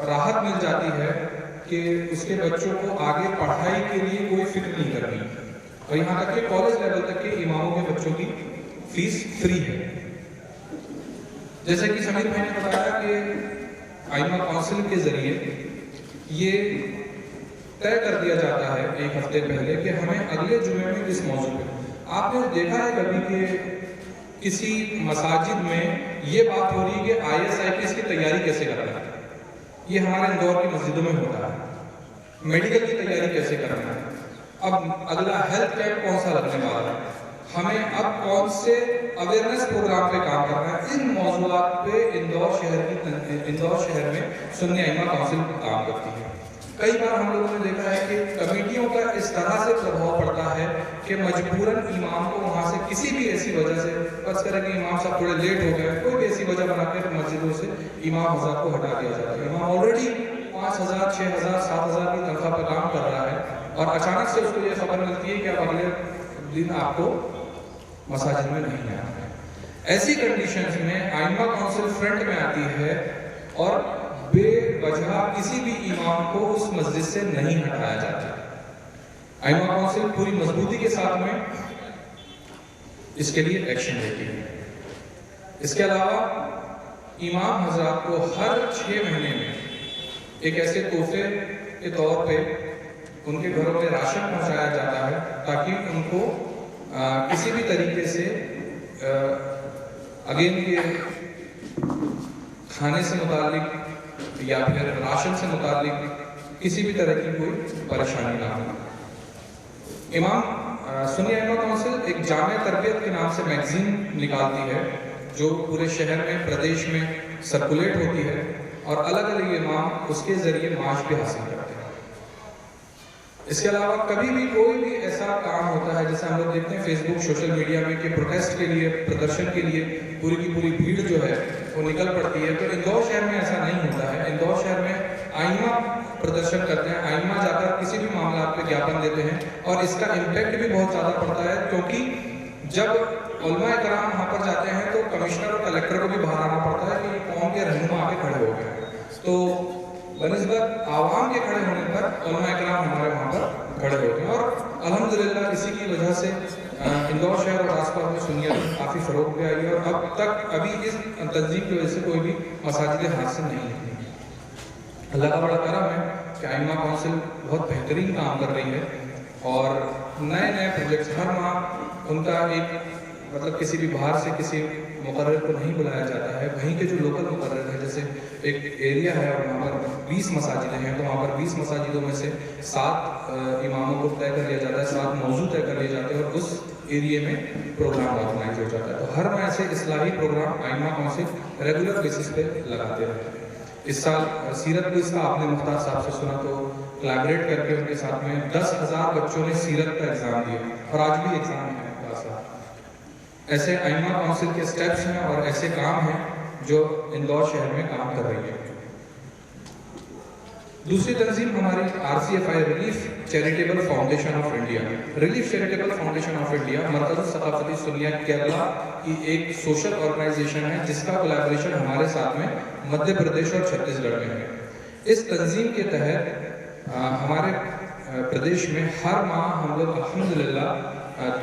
راحت مل جاتی ہے کہ اس کے بچوں کو آگے پڑھائی کے لیے کوئی فکر نہیں کرنی، اور یہاں تک کہ کالج لیول تک کے اماموں کے بچوں کی فیس فری ہے۔ جیسے کہ سمیر بھائی نے بتایا کہ ائمہ کونسل کے ذریعے یہ طے کر دیا جاتا ہے ایک ہفتے پہلے کہ ہمیں اگلے جمعے میں کس موضوع پہ۔ آپ نے دیکھا ہے کبھی کہ کسی مساجد میں یہ بات ہو رہی ہے کہ IS کی تیاری کیسے کرنا ہے؟ یہ ہمارے اندور کی مسجدوں میں ہوتا ہے۔ میڈیکل کی تیاری کیسے کرنا ہے؟ اب اگلا ہیلتھ کیمپ کون سا لگنے والا ہے؟ ہمیں اب کون سے اویئرنیس پروگرام پہ کام کرنا ہے؟ ان موضوعات پہ اندور شہر میں سنی ائمہ کونسل کام کرتی ہے۔ کئی بار ہم لوگوں نے دیکھا ہے کہ کمیٹیوں کا اس طرح سے پربھاؤ پڑتا ہے کہ مجبوراً امام کو وہاں سے کسی بھی ایسی وجہ سے، فرض کریں کہ امام صاحب تھوڑے لیٹ ہو گئے، کوئی بھی ایسی وجہ بنا کے مسجدوں سے امام حضرات کو ہٹا دیا جاتا ہے۔ امام آلریڈی 5,000 6,000 7,000 کی تنخواہ پہ کام کر رہا ہے اور اچانک سے اس کو یہ خبر ملتی ہے کہ اب اگلے دن آپ کو مساجد میں نہیں آنا ہے۔ ایسی کنڈیشنز میں ائمہ کونسل فرنٹ میں آتی ہے اور بے وجہ کسی بھی امام کو اس مسجد سے نہیں ہٹایا جاتا۔ ائمہ کونسل پوری مضبوطی کے ساتھ میں اس کے لیے ایکشن لیتی ہے۔ اس کے علاوہ امام حضرات کو ہر 6 مہینے میں ایک ایسے تحفے کے طور پہ ان کے گھروں میں راشن پہنچایا جاتا ہے تاکہ ان کو کسی بھی طریقے سے اگین کے کھانے سے متعلق یا پھر راشن سے متعلق کسی بھی طرح کی کوئی پریشانی نہ ہو۔ امام سنی ائمہ کونسل ایک جامع تربیت کے نام سے میگزین نکالتی ہے جو پورے شہر میں، پردیش میں سرکولیٹ ہوتی ہے اور الگ الگ امام اس کے ذریعے معاش بھی حاصل کرتے ہیں۔ اس کے علاوہ کبھی بھی کوئی بھی ایسا کام ہوتا ہے جیسے ہم لوگ دیکھتے ہیں فیس بک، سوشل میڈیا میں کہ پروٹیسٹ کے لیے، پردرشن کے لیے پوری کی پوری بھیڑ جو ہے وہ نکل پڑتی ہے، تو اندور شہر میں ایسا نہیں ہوتا ہے۔ اندور شہر میں ائمہ پردرشن کرتے ہیں، ائمہ جا کر کسی بھی معاملات پہ جاپن دیتے ہیں اور اس کا امپیکٹ بھی بہت زیادہ پڑتا ہے، کیونکہ جب علماء کرام وہاں پر جاتے ہیں تو کمشنر اور کلیکٹر کو بھی باہر آنا پڑتا ہے کہ یہ قوم کے رہنما آ کے کھڑے ہو گئے، تو بنسبت عوام کے کھڑے ہونے پر علماء کرام ہمارے وہاں پر کھڑے ہوتے ہیں، اور الحمدللہ اسی کی وجہ سے اندور شہر اور آس پاس میں سنیت کافی فروغ بھی آئی ہے اور اب تک ابھی اس تنظیم کی وجہ سے کوئی بھی مساجد ہاتھ سے نہیں نکلی۔ اللہ کا بڑا کرم ہے کہ ائمہ کونسل بہت بہترین کام کر رہی ہے اور نئے نئے پروجیکٹس ہر ماہ ان کا ایک مطلب کسی بھی باہر سے کسی مقرر کو نہیں بلایا جاتا ہے، وہیں کے جو لوکل مقرر ہے، جیسے ایک ایریا ہے اور وہاں پر 20 مساجدیں ہیں تو وہاں پر 20 مساجدوں میں سے 7 اماموں کو طے کر لیا جاتا ہے، 7 موضوع طے کر لیے جاتے ہیں اور اس ایریے میں پروگرام آرگنائز ہو جاتا ہے۔ تو ہر ماہ ایسے اصلاحی پروگرام ائمہ کونسل ریگولر بیسس پہ لگاتے رہتے ہیں۔ اس سال سیرت کو اس کا آپ نے مختار صاحب سے سنا تو کلیبریٹ کر کے ان کے ساتھ میں 10,000 بچوں نے سیرت کا ایگزام دیا اور آج بھی ایگزام ہے۔ ایسے ائمہ کونسل کے سٹیپس ہیں اور ایسے کام ہیں جو اندور شہر میں کام کر رہی ہے۔ دوسری تنظیم ہماری RCFI relief charitable foundation of India. Relief charitable foundation of India مرکز ثقافتی سنیہ کیرلا کی ایک سوشل آرگنائزیشن ہے جس کا کولیبریشن ہمارے ساتھ میں مدھیہ پردیش اور چھتیس گڑھ میں ہے۔ اس تنظیم کے تحت ہمارے پردیش میں ہر ماہ ہم لوگ الحمدللہ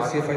RCFI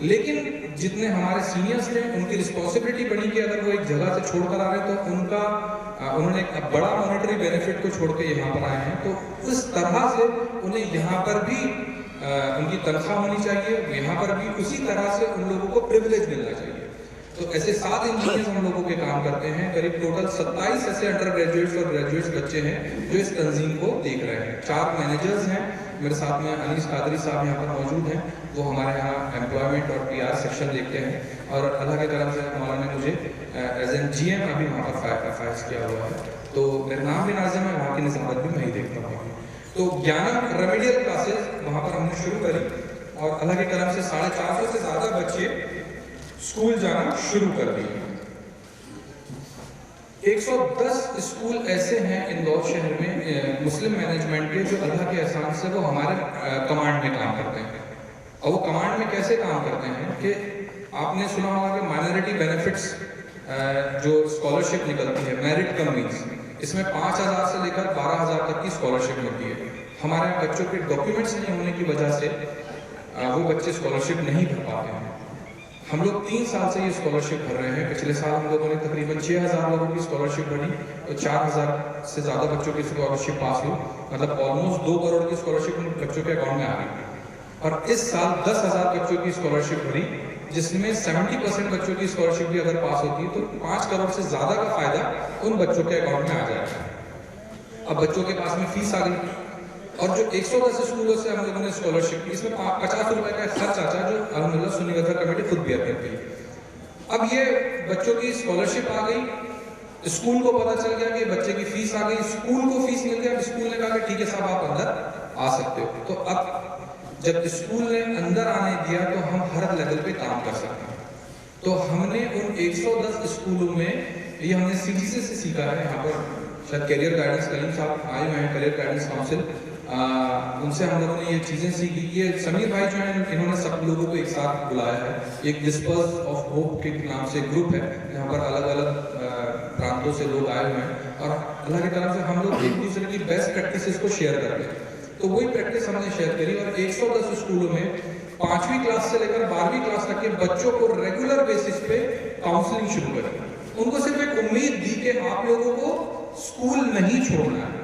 لیکن جتنے ہمارے سینئرز تھے ان کی رسپانسبلٹی بڑی کہ اگر وہ ایک جگہ سے چھوڑ کر آ رہے ہیں تو انہوں نے ایک بڑا مانیٹری بینیفٹ کو چھوڑ کے یہاں پر آئے ہیں، تو اس طرح سے انہیں یہاں پر بھی ان کی تنخواہ ہونی چاہیے، یہاں پر بھی اسی طرح سے ان لوگوں کو پریویلیج ملنا چاہیے۔ تو ایسے 7 انجینئرز ہم لوگوں کے کام کرتے ہیں، قریب ٹوٹل 27 ایسے انڈر گریجویٹس اور گریجویٹس بچے ہیں جو اس تنظیم کو دیکھ رہے ہیں۔ 4 مینیجرز ہیں، میرے ساتھ میں انیس قادری صاحب یہاں پر موجود ہیں، وہ ہمارے یہاں امپلائمنٹ اور PR سیکشن دیکھتے ہیں، اور اللہ کے کرم سے مولانا نے مجھے ایز این GM ابھی وہاں پر فائز کیا ہوا ہے، تو میرا نام بھی ناظم ہے، وہاں کی نظامت بھی میں ہی دیکھتا ہوں۔ تو 11 ریمیڈیل کلاسز وہاں پر ہم نے شروع کری، اور اللہ کے کرم سے 450 سے زیادہ بچے اسکول جانا شروع کر دیے۔ 110 اسکول ایسے ہیں اندور شہر میں مسلم مینجمنٹ کے جو اللہ کے احسان سے وہ ہمارے کمانڈ میں کام کرتے ہیں۔ اور وہ کمانڈ میں کیسے کام کرتے ہیں کہ آپ نے سنا ہوگا کہ مائنورٹی بینیفٹس جو اسکالرشپ نکلتی ہے، میرٹ کم مینس، اس میں 5000 سے لے کر 12000 تک کی اسکالرشپ ملتی ہے۔ ہمارے بچوں کے ڈاکیومنٹس نہیں ہونے کی وجہ سے وہ بچے اسکالرشپ نہیں بھر پاتے ہیں۔ ہم لوگ 3 سال سے یہ اسکالرشپ بھر رہے ہیں۔ پچھلے سال ہم لوگوں نے تقریباً 6000 لوگوں کی اسکالرشپ بھری، تو 4000 سے زیادہ بچوں کی اسکالرشپ پاس ہوئی، مطلب آلموسٹ 2 کروڑ کی اسکالرشپ ان بچوں کے اکاؤنٹ میں آ گئی۔ اور اس سال 10,000 بچوں کی اسکالرشپ بھری، جس میں 70% بچوں کی اسکالرشپ بھی اگر پاس ہوتی ہے تو 5 کروڑ سے زیادہ کا فائدہ ان بچوں کے اکاؤنٹ میں آ جائے گا۔ اب بچوں کے پاس میں فیس آ گئی، اور جو 110 اسکولوں سے ہم لوگوں نے اسکالرشپ کی، اس میں 50 روپے کا خرچ آتا ہے جو الحمدللہ سنی ویلفیئر کمیٹی خود بیئر کرتی ہے۔ اب یہ بچوں کی اسکالرشپ آ گئی، اسکول کو پتہ چل گیا کہ بچے کی فیس آ گئی، اسکول کو فیس مل گیا، اسکول نے کہا کہ ٹھیک ہے صاحب آپ اندر آ سکتے ہو۔ تو اب جب اسکول نے اندر آنے دیا تو ہم ہر لیول پہ کام کر سکتے ہیں۔ تو ہم نے ان 110 اسکولوں میں، یہ ہم نے CTC سے سیکھا ہے، یہاں پر شاید کیریئر گائیڈنس کلیم صاحب آئے ہوئے ہیں، کیریئر گائیڈنس کاؤنسل، ان سے ہم لوگوں نے یہ چیزیں سیکھی۔ یہ سمیر بھائی جو ہیں انہوں نے سب لوگوں کو ایک ساتھ بلایا ہے، ایک ڈسپرس آف ہوپ کے نام سے گروپ ہے جہاں پر الگ الگ پرانتوں سے لوگ آئے ہوئے ہیں، اور اللہ کی طرف سے ہم لوگ ایک دوسرے کی بیسٹ پریکٹسز کو شیئر کرتے ہیں۔ تو وہی پریکٹس ہم نے شیئر کری، اور 110 اسکولوں میں 5ویں کلاس سے لے کر 12ویں کلاس تک کے بچوں کو ریگولر بیسس پہ کاؤنسلنگ شروع کری۔ ان کو صرف ایک امید دی کہ آپ لوگوں کو اسکول نہیں چھوڑنا ہے۔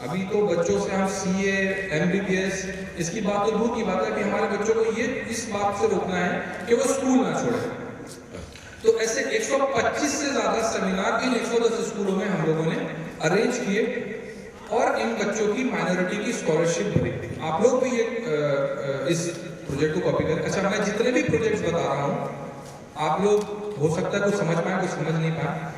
ابھی تو بچوں سے ہم CA MBBS اس کی بات تو دور کی بات ہے کہ ہمارے بچوں کو یہ اس بات سے روکنا ہے کہ وہ اسکول نہ چھوڑیں۔ تو ایسے 125 سے زیادہ سیمینار ان 110 اسکولوں میں ہم لوگوں نے ارینج کیے، اور ان بچوں کی مائنورٹی کی اسکالرشپ بھری۔ آپ لوگ بھی اس پروجیکٹ کو کاپی کریں۔ اچھا، میں جتنے بھی پروجیکٹس بتا رہا ہوں آپ لوگ ہو سکتا ہے کچھ سمجھ پائیں کچھ سمجھ نہیں پائیں،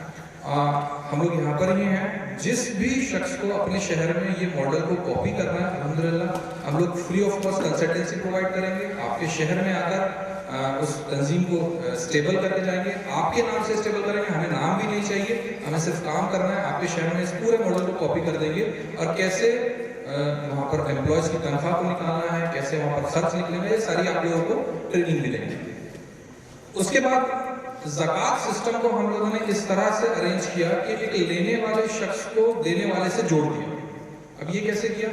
ہم لوگ یہاں پر ہی ہیں۔ جس بھی شخص کو اپنے شہر میں یہ ماڈل کو کاپی کرنا ہے، الحمدللہ ہم لوگ free of cost consultancy provide کریں گے۔ آپ کے شہر میں آ کر اس تنظیم کو اسٹیبل کر کے جائیں گے، آپ کے نام سے اسٹیبل کریں گے، ہمیں نام بھی نہیں چاہیے، ہمیں صرف کام کرنا ہے۔ آپ کے شہر میں اس پورے ماڈل کو کاپی کر دیں گے، اور کیسے وہاں پر امپلائیز کی تنخواہ کو نکالنا ہے، کیسے وہاں پر خرچ نکلیں گے، یہ ساری آپ لوگوں کو ٹریننگ ملے گی۔ اس کے بعد زکوٰۃ سسٹم کو ہم لوگوں نے اس طرح سے ارینج کیا کہ ایک لینے والے شخص کو دینے والے سے جوڑ دیا۔ اب یہ کیسے کیا؟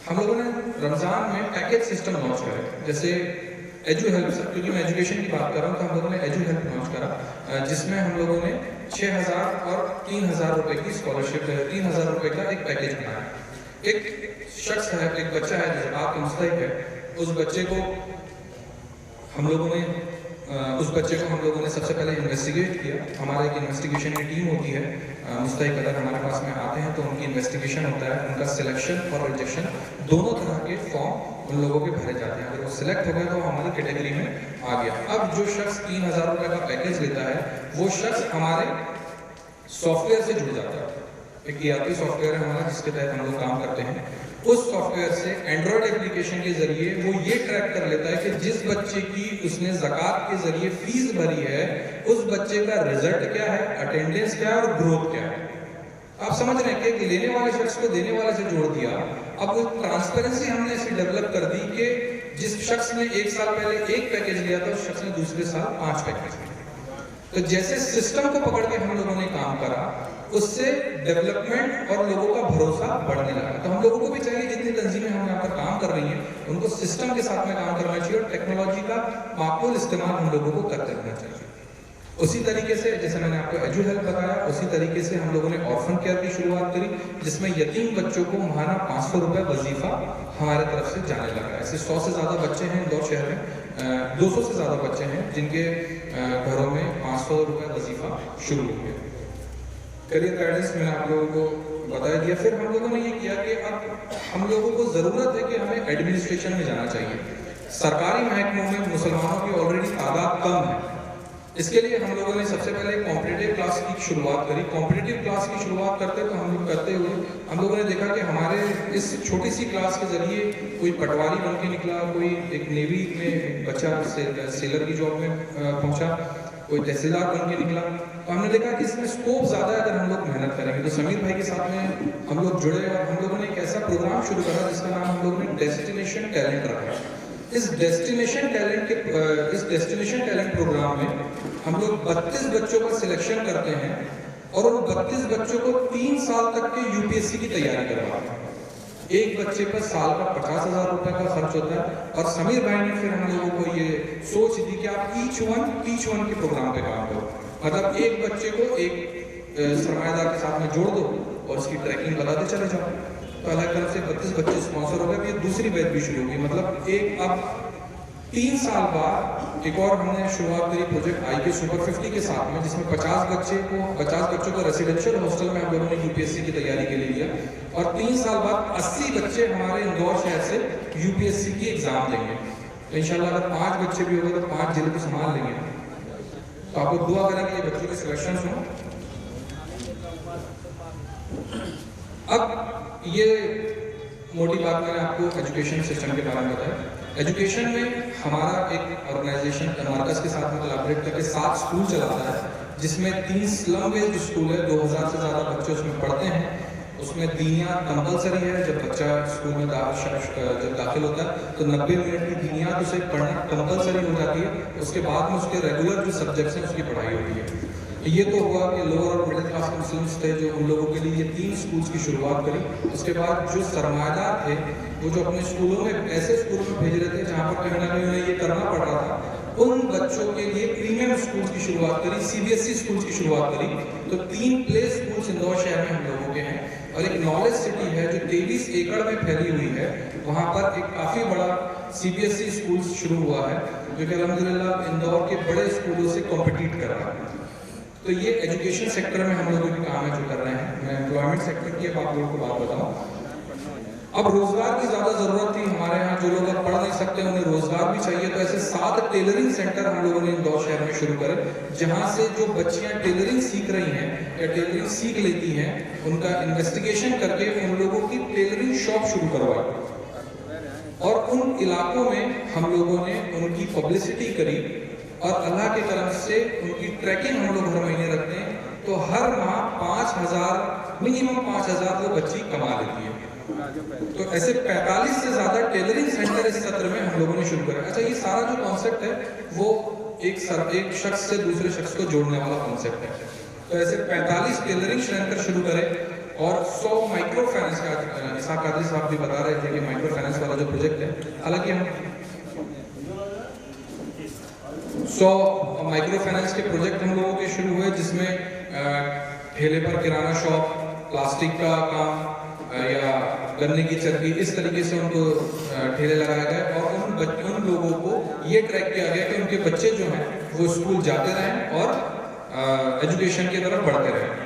ہم لوگوں نے رمضان میں پیکیج سسٹم لانچ کرے، جیسے ایجو ہیلپ، کیونکہ میں ایجوکیشن کی بات کر رہا ہوں تو ہم لوگوں نے ایجو ہیلپ لانچ کرا، جس میں ہم لوگوں نے 6000 اور 3000 روپے کی اسکالرشپ ہے، 3000 روپے کا ایک پیکیج بنایا۔ ایک شخص ہے، ایک بچہ ہے جو زکوٰۃ کا مستحق ہے، اس بچے کو ہم لوگوں نے سب سے پہلے انویسٹیگیٹ کیا۔ ہمارے ایک انویسٹیگیشن کی ٹیم ہوتی ہے، مستحق اگر ہمارے پاس میں آتے ہیں تو ان کی انویسٹیگیشن ہوتا ہے، ان کا سلیکشن اور ریجیکشن دونوں طرح کے فارم ان لوگوں کے بھرے جاتے ہیں۔ اگر وہ سلیکٹ ہو گئے تو ہماری کیٹیگری میں آ گیا۔ اب جو شخص 3000 روپے کا پیکیج لیتا ہے وہ شخص ہمارے سافٹ ویئر سے جڑ جاتا ہے۔ ایک ERP سافٹ ویئر ہے ہمارا جس کے تحت ہم لوگ کام کرتے ہیں۔ اس سافٹ ویئر سے اینڈرائڈ اپلیکیشن کے ذریعے وہ یہ ٹریک کر لیتا ہے کہ جس بچے کی اس نے زکوٰۃ کے ذریعے فیس بھری ہے اس بچے کا رزلٹ کیا ہے، اٹینڈنس کیا ہے اور گروتھ کیا ہے۔ آپ سمجھ رہے ہیں کہ لینے والے شخص کو دینے والے سے جوڑ دیا۔ اب وہ ٹرانسپیرنسی ہم نے ایسی ڈیولپ کر دی کہ جس شخص نے 1 سال پہلے 1 پیکیج لیا تھا اس شخص نے دوسرے سال 5 پیکیج لیا۔ تو جیسے سسٹم کو پکڑ کے ہم لوگوں نے کام کرا، اس سے ڈیولپمنٹ اور لوگوں کا بھروسہ بڑھنے لگا. تو ہم لوگوں کو بھی چاہیے جتنی تنظیمیں ہم یہاں پر کام کر رہی ہیں ان کو سسٹم کے ساتھ میں کام کرنا چاہیے اور ٹیکنالوجی کا معقول استعمال ہم لوگوں کو کرتے رہنا چاہیے. اسی طریقے سے جیسے میں نے آپ کو ایجو ہیلپ بتایا, اسی طریقے سے ہم لوگوں نے آرفن کیئر کی شروعات کری جس میں یتیم بچوں کو ماہانہ 500 روپے وظیفہ ہمارے طرف سے جانے لگا. ایسے 100 سے زیادہ بچے ہیں اندور شہر میں, 200 سے زیادہ بچے ہیں جن کے گھروں میں 500 روپے وظیفہ شروع ہو گیا. کریئر گائیڈنس میں نے آپ لوگوں کو بتا دیا. پھر ہم لوگوں نے یہ کیا کہ اب ہم لوگوں کو ضرورت ہے کہ ہمیں ایڈمنسٹریشن میں جانا چاہیے. سرکاری محکموں میں مسلمانوں کی آلریڈی تعداد کم ہے. اس کے لیے ہم لوگوں نے سب سے پہلے کمپٹیٹیو کلاس کی شروعات کری. کمپٹیٹیو کلاس کی شروعات کرتے ہوئے ہم لوگوں نے دیکھا کہ ہمارے اس چھوٹی سی کلاس کے ذریعے کوئی پٹواری بن کے نکلا, کوئی ایک نیوی میں بچہ سیلر کی جاب میں پہنچا, کوئی تحصیلدار بن کے نکلا. تو ہم نے دیکھا کہ اس میں اسکوپ زیادہ ہے اگر ہم لوگ محنت کریں گے. تو سمیر بھائی کے ساتھ میں ہم لوگ جڑے اور ہم لوگوں نے ایک ایسا پروگرام شروع کرا جس کا نام ہم لوگوں نے ڈیسٹینیشن ٹیلنٹ رکھا. اس ڈیسٹینیشن ٹیلنٹ پروگرام میں ہم لوگ 32 بچوں کا سلیکشن کرتے ہیں اور ان 32 بچوں کو 3 سال تک کے UPSC کی تیاری کرواتے ہیں. ایک بچے پر سال کا 50,000 روپے کا خرچ ہوتا ہے. اور سمیر بھائی نے پھر ہم لوگوں کو یہ سوچ دی کہ آپ ایچ ون کے پروگرام پہ کام کرو. مطلب ایک بچے کو ایک سرمایہ دار کے ساتھ میں جوڑ دو اور اس کی ٹریکنگ بتاتے چلے جاؤ. تو الگ طرف سے 32 بچے اسپانسر ہو گئے. یہ دوسری بیچ بھی شروع ہوگی. مطلب ایک اب 3 سال بعد ایک اور ہم نے شروعات کری پروجیکٹ IQ سپر 50 کے ساتھ میں, جس میں 50 بچوں کو ریسیڈنشیل ہاسٹل میں ہم لوگوں نے UPSC کی تیاری کے لیے لیا. اور 3 سال بعد 80 بچے ہمارے اندور شہر سے UPSC کی ایگزام دیں گے. تو انشاءاللہ اگر 5 بچے بھی ہو گئے تو 5 ضلع کو سنبھال لیں گے. تو آپ لوگ دعا کریں کہ یہ بچوں کے سلیکشن ہوں. اب یہ موٹی بات میں نے آپ کو ایجوکیشن سسٹم کے بارے میں بتایا. ایجوکیشن میں ہمارا ایک آرگنائزیشن مرکز کے ساتھ میں کولیبریٹ کر کے 7 اسکول چلاتا ہے جس میں 3 سلم بیسڈ اسکول ہے. 2000 سے زیادہ بچے اس میں پڑھتے ہیں. اس میں دینیات کمپلسری ہے. جب بچہ اسکول میں جب داخل ہوتا ہے تو 90 منٹ کی دینیات اسے پڑھنا کمپلسری ہو جاتی ہے. اس کے بعد میں اس کے ریگولر جو سبجیکٹس ہیں اس کی پڑھائی ہوتی ہے. یہ تو ہوا کہ لوور اور مڈل کلاس کے مسلمس تھے جو ان لوگوں کے لیے یہ 3 اسکولس کی شروعات کری. اس کے بعد جو سرمایہ دار تھے وہ جو اپنے اسکولوں میں ایسے اسکولوں میں بھیج رہے تھے جہاں پر کہیں نہ کہیں انہیں یہ کرنا پڑ رہا تھا, ان بچوں کے لیے پریمیم اسکولس کی شروعات کری, CBSE اسکولس کی شروعات کری. تو 3 پلے اسکولس اندور شہر میں ہم لوگوں کے ہیں اور ایک نالج سٹی ہے جو 23 ایکڑ میں پھیلی ہوئی ہے. وہاں پر ایک کافی بڑا CBSE اسکولس شروع ہوا ہے جو کہ الحمدللہ اندور کے بڑے اسکولوں سے کمپیٹیٹ کر رہا ہے. تو یہ ایجوکیشن سیکٹر میں ہم لوگوں کے کام ہے جو کر رہے ہیں. میں امپلائمنٹ سیکٹر کی اب آپ لوگوں کو بات بتاؤں. اب روزگار کی زیادہ ضرورت تھی ہمارے یہاں. جو لوگ اب پڑھ نہیں سکتے انہیں روزگار بھی چاہیے. تو ایسے 7 ٹیلرنگ سینٹر ہم لوگوں نے اندور شہر میں شروع کرے جہاں سے جو بچیاں ٹیلرنگ سیکھ رہی ہیں یا ٹیلرنگ سیکھ لیتی ہیں ان کا انویسٹیگیشن کر کے ان لوگوں کی ٹیلرنگ شاپ شروع کروائی. اور ان علاقوں میں ہم لوگوں نے ان کی پبلسٹی کری اور اللہ کے کرم سے ان کی ٹریکنگ ہم لوگ ہر مہینے رکھتے ہیں. تو ہر ماہ 5,000 منیمم 5,000 وہ بچی کما لیتی ہے. تو ایسے 45 سے زیادہ ٹیلرنگ سینٹر اس سطر میں ہم لوگوں نے شروع کرا. اچھا, یہ سارا جو کانسیپٹ ہے وہ ایک شخص سے دوسرے شخص کو جوڑنے والا کانسیپٹ ہے. تو ایسے 45 ٹیلرنگ سینٹر شروع کرے اور 100 مائکرو فائنانس کا, اسحاق قادری صاحب بھی بتا رہے تھے کہ مائکرو فائنانس والا جو پروجیکٹ ہے, حالانکہ ہم 100 مائکرو فائنانس کے پروجیکٹ ہم لوگوں کے شروع ہوئے جس میں ٹھیلے پر کرانہ شاپ, پلاسٹک کا کام یا گنے کی چربی, اس طریقے سے ان کو ٹھیلے لگائے گئے اور ان لوگوں کو یہ ٹریک کیا گیا کہ ان کے بچے جو ہیں وہ اسکول جاتے رہیں اور ایجوکیشن کی طرف بڑھتے رہیں.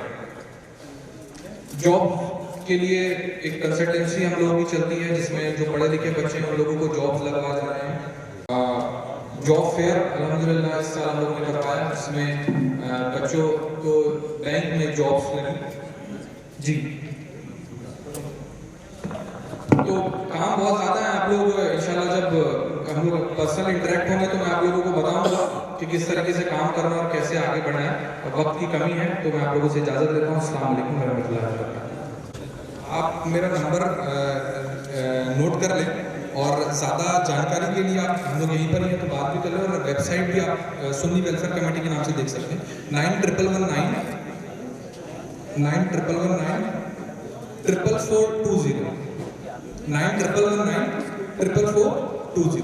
جاب کے لیے ایک کنسلٹنسی ہم لوگوں کی چلتی ہے جس میں جو پڑھے لکھے بچے ہیں ان لوگوں کو جابس لگوا جا رہے ہیں. جاب فیئر الحمدللہ اس سال ہم لوگوں نے کروایا جس میں بچوں کو بینک میں جابس لگی. جی, تو کام بہت زیادہ ہے. آپ لوگ انشاءاللہ جب ہم لوگ پرسنل انٹریکٹ ہوں گے تو میں آپ لوگوں کو بتاؤں گا کہ کس طریقے سے کام کرنا اور کیسے آگے بڑھنا ہے. وقت کی کمی ہے تو میں آپ لوگوں سے اجازت لیتا ہوں. السلام علیکم ورحمۃ اللہ وبرکاتہ. آپ میرا نمبر نوٹ کر لیں اور زیادہ جانکاری کے لیے آپ ہم لوگ یہیں پر ہی ہیں تو بات بھی کر لیں. اور ویب سائٹ بھی آپ سنی ویلفیئر کمیٹی کے نام سے دیکھ سکتے ہیں. 9119 91194420 91194420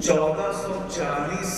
1440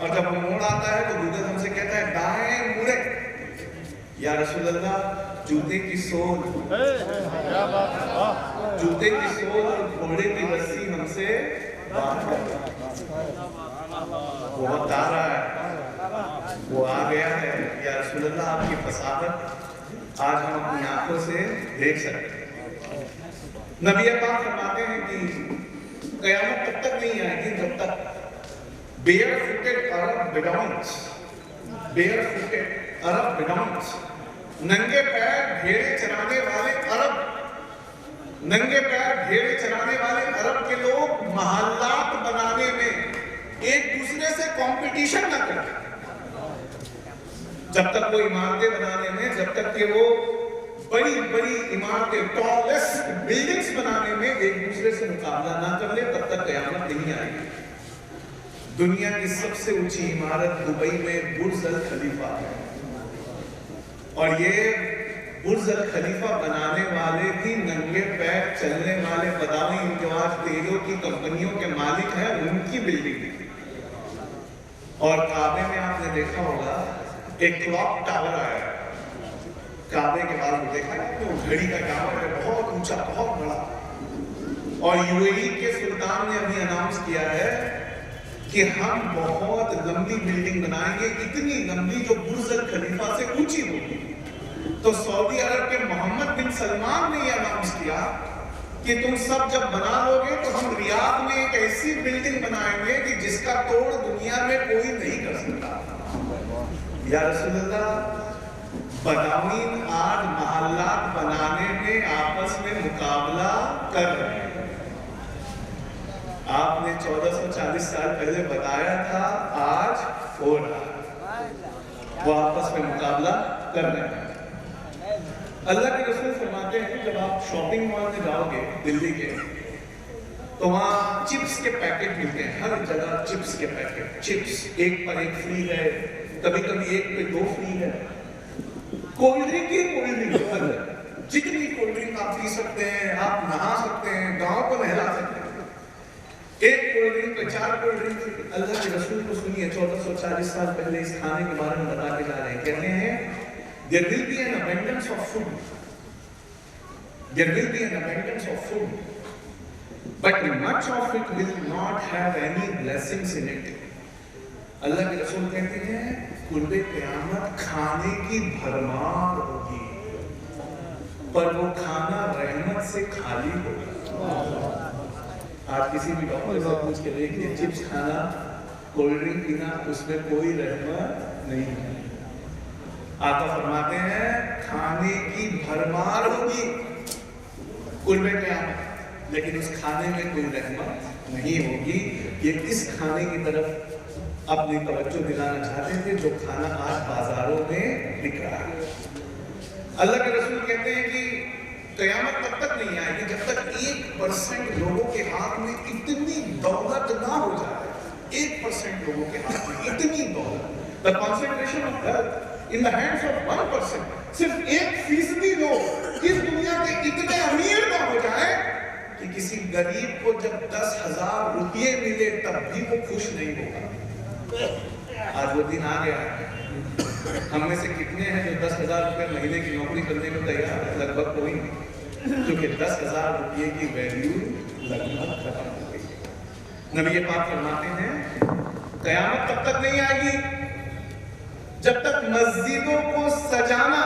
اور جب وہ موڑ آتا ہے تو گوگل ہم سے کہتا ہے دائیں مڑے. یا رسول اللہ جوتے کی سول اور گھوڑے کی رسی ہم سے باہر وہ وقت آ رہا ہے, وہ آ گیا ہے. یا رسول اللہ آپ کی فصاحت آج ہم اپنی آنکھوں سے دیکھ سکتے ہیں. نبی پاک فرماتے ہیں کہ قیامت تب تک نہیں آئے گی جب تک بیئر فوٹڈ عرب بداؤنٹس, ننگے پیر بھیڑے چرانے والے عرب کے لوگ محلات بنانے میں ایک دوسرے سے کمپٹیشن نہ کریں. جب تک وہ عمارتیں بنانے میں, جب تک کہ وہ بڑی بڑی عمارتیں, ٹالسٹ بلڈنگز بنانے میں ایک دوسرے سے مقابلہ نہ کر لے, تب تک قیامت نہیں آئے گی. دنیا کی سب سے اونچی عمارت دبئی میں برج الخلیفہ ہے, اور یہ برج الخلیفہ بنانے والے بھی ننگے پیر چلنے والے بداوی امتیاز تیلوں کی کمپنیوں کے مالک ہیں, ان کی بلڈنگ ہے. اور کعبے میں آپ نے دیکھا ہوگا ایک کلاک ٹاور آیا ہے, کعبے کے بعد وہ دیکھا ہے کہ وہ گھڑی کا ٹاور ہے, بہت اونچا, بہت بڑا. اور UAE کے سلطان نے ابھی اناؤنس کیا ہے کہ ہم بہت لمبی بلڈنگ بنائیں گے, اتنی لمبی جو برج الخلیفہ سے اونچی ہوگی. تو سعودی عرب کے محمد بن سلمان نے یہ اناؤنس کیا کہ تم سب جب بنا لو گے تو ہم ریاض میں ایک ایسی بلڈنگ بنائیں گے کہ جس کا توڑ دنیا میں کوئی نہیں کر سکتا. یا رسول اللہ بداوین آج محلات بنانے میں آپس میں مقابلہ کر رہے ہیں. آپ نے 1440 سال پہلے بتایا تھا, آج ہو رہا ہے, وہ آپس میں مقابلہ کر رہے ہیں. اللہ کے رسول فرماتے ہیں جب آپ شاپنگ مال میں جاؤ گے دلی کے, تو وہاں چپس کے پیکٹ ملتے ہیں, ہر جگہ چپس کے پیکٹ, چپس ایک پر ایک فری ہے, کبھی کبھی ایک پہ 2 فری ہے. کولڈ ڈرنک جتنی کولڈ ڈرنک آپ پی سکتے ہیں, آپ نہا سکتے ہیں, گاؤں کو نہلا سکتے ہیں, ایک کولڈ ڈرنک پہ 4 کولڈ ڈرنک. اللہ کے رسول کو سنیے, 1440 سال پہلے اس کھانے کے بارے میں بتا کے جا رہے ہیں. کہتے ہیں there will be an abundance of food, but much of it will not have any blessings in it. اللہ کے رسول کہتے ہیں قرب قیامت کھانے کی بھرمار ہوگی, پر وہ کھانا رحمت سے خالی ہوگا. آپ کسی بھی ڈاکٹر سے پوچھ کے دیکھیے, چپس کھانا, کولڈ ڈرنک پینا, اس میں کوئی رحمت نہیں ہے. آقا فرماتے ہیں کھانے کی بھرمار ہوگی قرب قیامت, لیکن اس کھانے میں کوئی رحمت نہیں ہوگی. یہ اس کھانے کی طرف اپنی توجہ دلانا چاہتے تھے جو کھانا آج بازاروں میں بک رہا ہے. اللہ کے رسول کہتے ہیں کہ قیامت تب تک نہیں آئے گی جب تک 1% لوگوں کے ہاتھ میں اتنی دولت نہ ہو جائے. 1% لوگوں کے ہاتھ میں اتنی دولت, the concentration of wealth in the hands of 1%, صرف 1% لوگ اس دنیا کے اتنے امیر نہ ہو جائے کہ کسی غریب کو جب 10,000 روپیے ملے تب بھی وہ خوش نہیں ہوگا. آج وہ دن آ گیا ہے. ہم میں سے کتنے ہیں جو 10,000 روپے مہینے کی نوکری کرنے کو تیار ہے؟ لگ بھگ کوئی نہیں, کیونکہ 10,000 روپیے کی ویلیو لگ بھگ ختم ہو گئی. نبی پاک فرماتے ہیں قیامت تب تک نہیں آئے گی جب تک مسجدوں کو سجانا,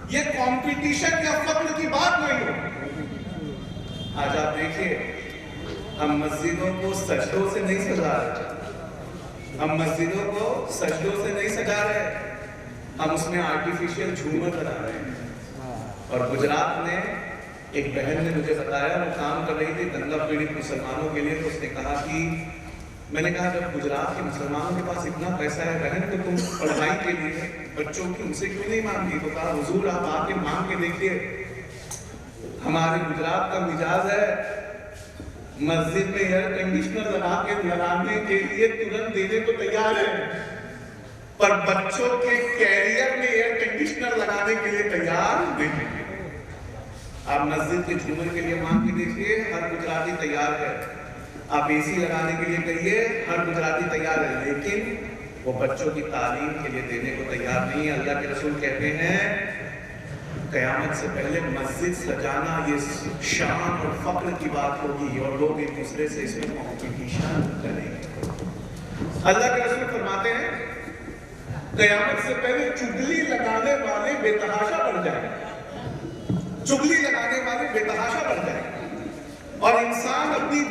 یہ کمپٹیشن یا فخر کی بات نہیں ہو. آج آپ دیکھیے ہم مسجدوں کو سجدوں سے نہیں سجا رہے, ہم اس میں آرٹیفیشل جھومر لگا رہے ہیں. اور گجرات میں ایک بہن نے مجھے بتایا, وہ کام کر رہی تھی دنگا پیڑت مسلمانوں کے لیے, تو اس نے کہا کہ میں نے کہا جب گجرات کے مسلمانوں کے پاس اتنا پیسہ ہے بہن تو تم پڑھائی کے لیے بچوں کی ان سے کیوں نہیں مانگی؟ تو کہا حضور آپ آ کے مانگ کے دیکھیے, ہمارے گجرات کا مزاج ہے مسجد میں ایئر کنڈیشنر لگانے کے لیے ترنت دینے کو تیار ہے, پر بچوں کے کیریئر میں ایئر کنڈیشنر لگانے کے لیے تیار نہیں. آپ مسجد کے جھومر کے لیے مانگ کے دیکھیے, ہر گجراتی تیار ہے. آپ اے سی لگانے کے لیے کہیے، ہر گجراتی تیار ہے، لیکن وہ بچوں کی تعلیم کے لیے دینے کو تیار نہیں ہے۔ اللہ کے رسول کہتے ہیں قیامت سے پہلے مسجد سجانا یہ شان اور فخر کی بات ہوگی اور لوگ ایک دوسرے سے اس میں کمپٹیشن کریں گے۔ اللہ کے رسول فرماتے ہیں قیامت سے پہلے چگلی لگانے والے بے تحاشا بڑھ جائیں گے، چگلی لگانے والے بے تحاشا بڑھ جائیں گے، اور انسان اپنی